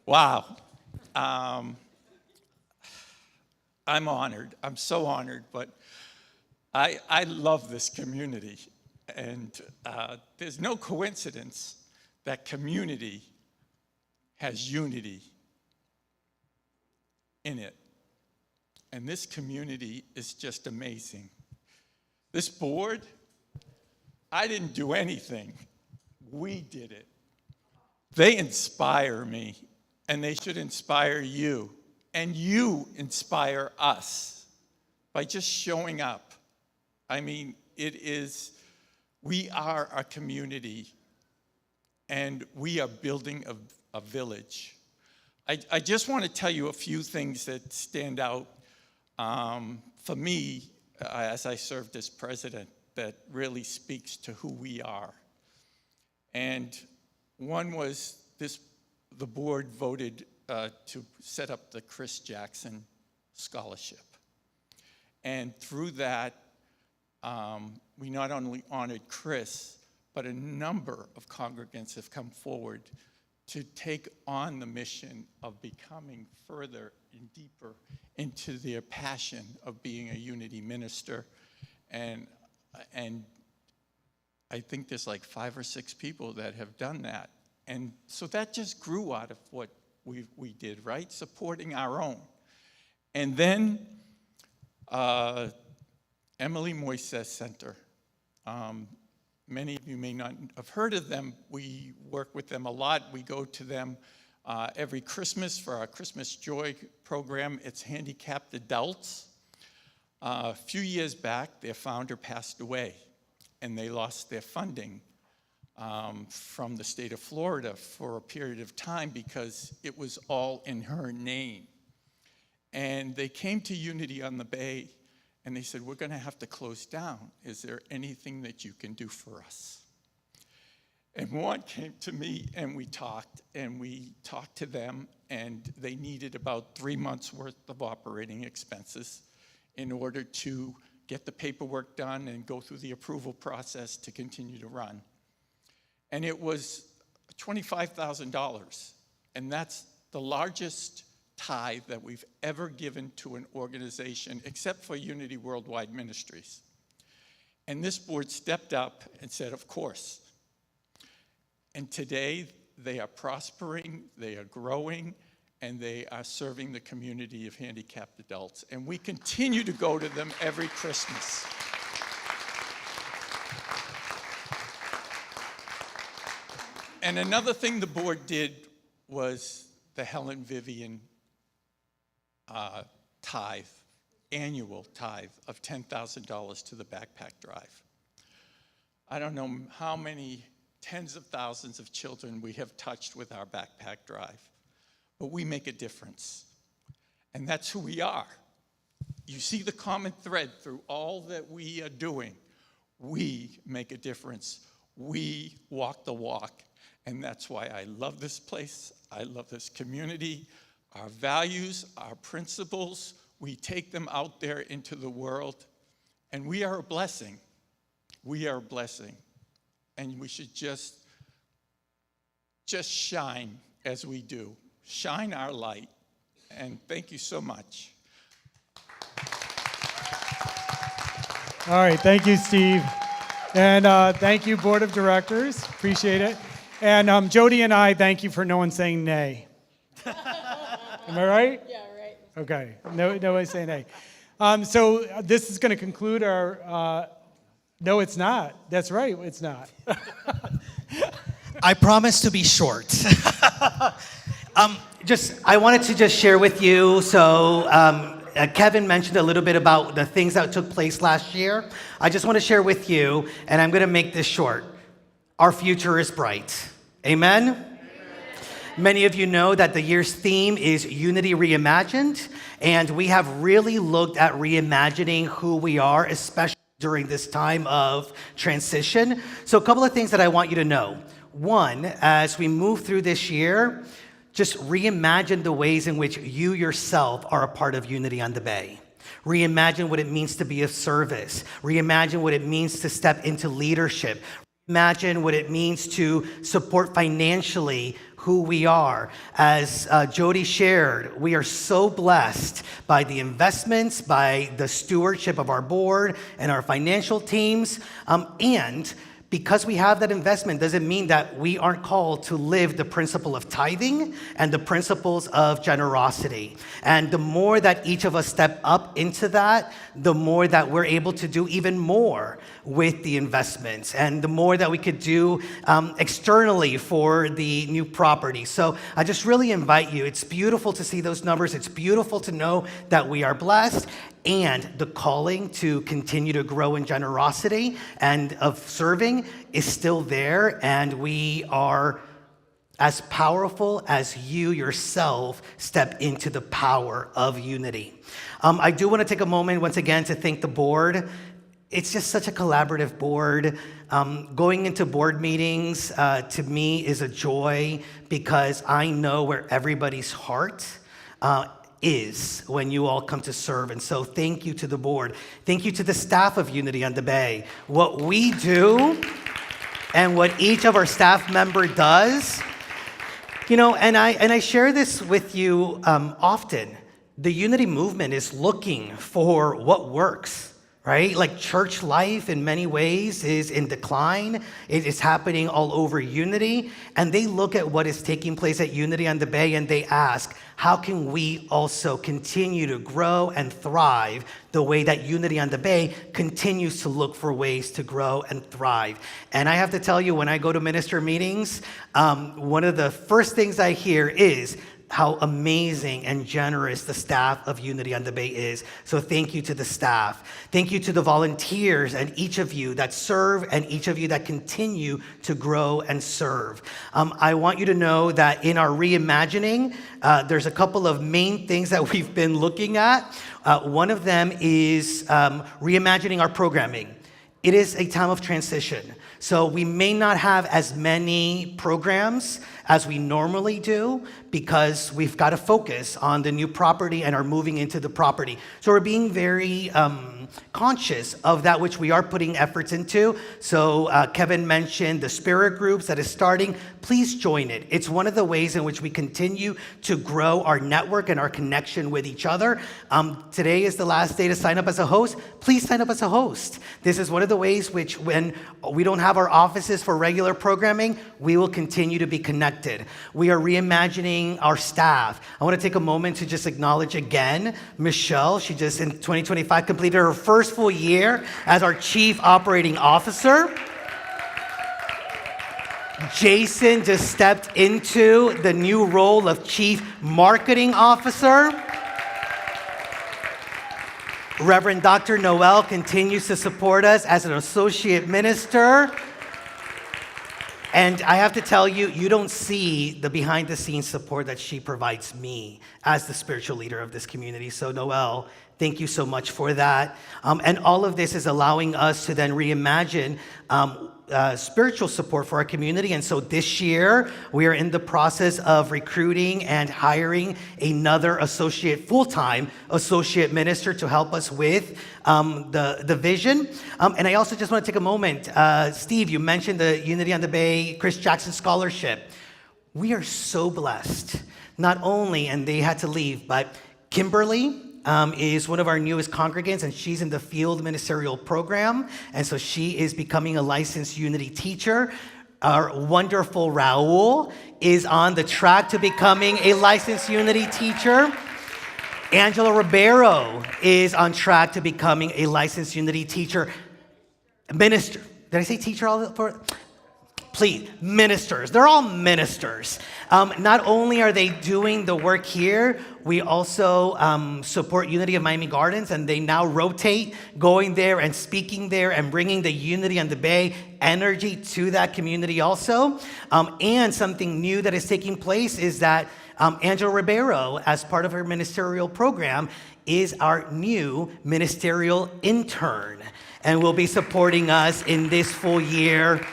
Wow. I'm honored. I'm so honored, but I love this community. And there's no coincidence that community has unity in it. And this community is just amazing. This board, I didn't do anything. We did it. They inspire me, and they should inspire you. And you inspire us by just showing up. I mean, we are a community, and we are building a village. I just want to tell you a few things that stand out for me as I served as president that really speaks to who we are. And one was the board voted to set up the Chris Jackson Scholarship. And through that, we not only honored Chris, but a number of congregants have come forward to take on the mission of becoming further and deeper into their passion of being a Unity minister. And I think there's like 5 or 6 people that have done that. And so that just grew out of what we did, right? Supporting our own. And then Emily Moises Center. Many of you may not have heard of them. We work with them a lot. We go to them every Christmas for our Christmas Joy program. It's handicapped adults. A few years back, their founder passed away, and they lost their funding from the state of Florida for a period of time because it was all in her name. And they came to Unity on the Bay, and they said, we're going to have to close down. Is there anything that you can do for us? And one came to me, and we talked to them, and they needed about 3 months' worth of operating expenses in order to get the paperwork done and go through the approval process to continue to run. And it was $25,000, and that's the largest tithe that we've ever given to an organization except for Unity Worldwide Ministries. And this board stepped up and said, of course. And today they are prospering, they are growing, and they are serving the community of handicapped adults. And we continue to go to them every Christmas. And another thing the board did was the Helen Vivian tithe, annual tithe of $10,000 to the backpack drive. I don't know how many tens of thousands of children we have touched with our backpack drive, but we make a difference. And that's who we are. You see the common thread through all that we are doing. We make a difference. We walk the walk. And that's why I love this place. I love this community. Our values, our principles, we take them out there into the world. And we are a blessing. We are a blessing. And we should just shine as we do. Shine our light. And thank you so much. All right, thank you, Steve. And thank you, Board of Directors. Appreciate it. And Jody and I thank you for no one saying nay. Am I right? Yeah, right. Okay, nobody saying nay. So this is going to conclude our, no, it's not. That's right, it's not. I promise to be short. I wanted to just share with you, so Kevin mentioned a little bit about the things that took place last year. I just want to share with you, and I'm going to make this short. Our future is bright. Amen? Many of you know that the year's theme is Unity Reimagined, and we have really looked at reimagining who we are, especially during this time of transition. So a couple of things that I want you to know. One, as we move through this year, just reimagine the ways in which you yourself are a part of Unity on the Bay. Reimagine what it means to be of service. Reimagine what it means to step into leadership. Imagine what it means to support financially who we are. As Jody shared, we are so blessed by the investments, by the stewardship of our board and our financial teams, and because we have that investment doesn't mean that we aren't called to live the principle of tithing and the principles of generosity. And the more that each of us step up into that, the more that we're able to do even more with the investments and the more that we could do externally for the new property. So I just really invite you. It's beautiful to see those numbers. It's beautiful to know that we are blessed. And the calling to continue to grow in generosity and of serving is still there, and we are as powerful as you yourself step into the power of unity. I do want to take a moment once again to thank the board. It's just such a collaborative board. Going into board meetings to me is a joy because I know where everybody's heart is when you all come to serve. And so thank you to the board. Thank you to the staff of Unity on the Bay. What we do and what each of our staff member does, you know, and I share this with you often. The Unity movement is looking for what works. Right? Like church life in many ways is in decline. It is happening all over Unity. And they look at what is taking place at Unity on the Bay and they ask, how can we also continue to grow and thrive the way that Unity on the Bay continues to look for ways to grow and thrive? And I have to tell you, when I go to minister meetings, one of the first things I hear is how amazing and generous the staff of Unity on the Bay is. So thank you to the staff. Thank you to the volunteers and each of you that serve and each of you that continue to grow and serve. I want you to know that in our reimagining, there's a couple of main things that we've been looking at. One of them is reimagining our programming. It is a time of transition. So we may not have as many programs as we normally do because we've got to focus on the new property and are moving into the property. So we're being very conscious of that which we are putting efforts into. So Kevin mentioned the spirit groups that is starting. Please join it. It's one of the ways in which we continue to grow our network and our connection with each other. Today is the last day to sign up as a host. Please sign up as a host. This is one of the ways which when we don't have our offices for regular programming, we will continue to be connected. We are reimagining our staff. I want to take a moment to just acknowledge again Michelle. She just in 2025 completed her first full year as our Chief Operating Officer. Jason just stepped into the new role of Chief Marketing Officer. Reverend Dr. Noel continues to support us as an associate minister. And I have to tell you, you don't see the behind-the-scenes support that she provides me as the spiritual leader of this community. So Noel, thank you so much for that. And all of this is allowing us to then reimagine spiritual support for our community. And so this year, we are in the process of recruiting and hiring another full-time associate minister to help us with the vision. And I also just want to take a moment. Steve, you mentioned the Unity on the Bay Chris Jackson Scholarship. We are so blessed. Not only, and they had to leave, but Kimberly is one of our newest congregants, and she's in the field ministerial program, and so she is becoming a licensed Unity teacher. Our wonderful Raul is on the track to becoming a licensed Unity teacher. Angela Ribeiro is on track to becoming a licensed Unity teacher. Minister. Did I say teacher all for? Please, ministers. They're all ministers. Not only are they doing the work here, we also support Unity of Miami Gardens, and they now rotate going there and speaking there and bringing the Unity on the Bay energy to that community also. And something new that is taking place is that Angela Ribeiro, as part of her ministerial program, is our new ministerial intern and will be supporting us in this full year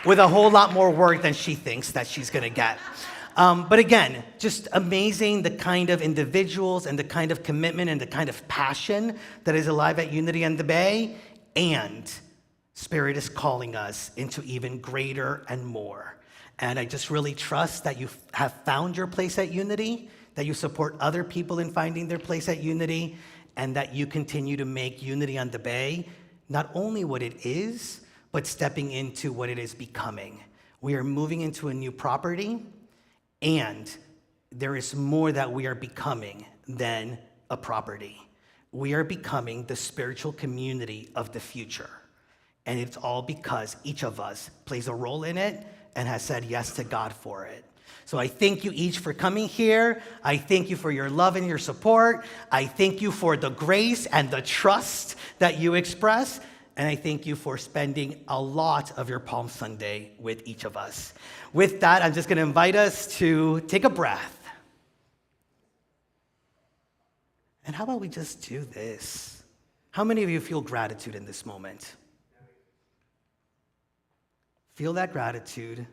with a whole lot more work than she thinks that she's going to get. But again, just amazing the kind of individuals and the kind of commitment and the kind of passion that is alive at Unity on the Bay. And Spirit is calling us into even greater and more. And I just really trust that you have found your place at Unity, that you support other people in finding their place at Unity, and that you continue to make Unity on the Bay not only what it is, but stepping into what it is becoming. We are moving into a new property, and there is more that we are becoming than a property. We are becoming the spiritual community of the future. And it's all because each of us plays a role in it and has said yes to God for it. So I thank you each for coming here. I thank you for your love and your support. I thank you for the grace and the trust that you express. And I thank you for spending a lot of your Palm Sunday with each of us. With that, I'm just going to invite us to take a breath. And how about we just do this? How many of you feel gratitude in this moment? Feel that gratitude,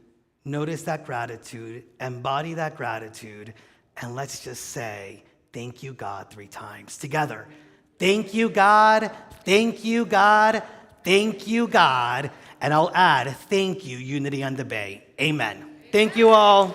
notice that gratitude, embody that gratitude, and let's just say, thank you, God, 3 times together. Thank you, God. Thank you, God. Thank you, God. And I'll add, thank you, Unity on the Bay. Amen. Thank you all.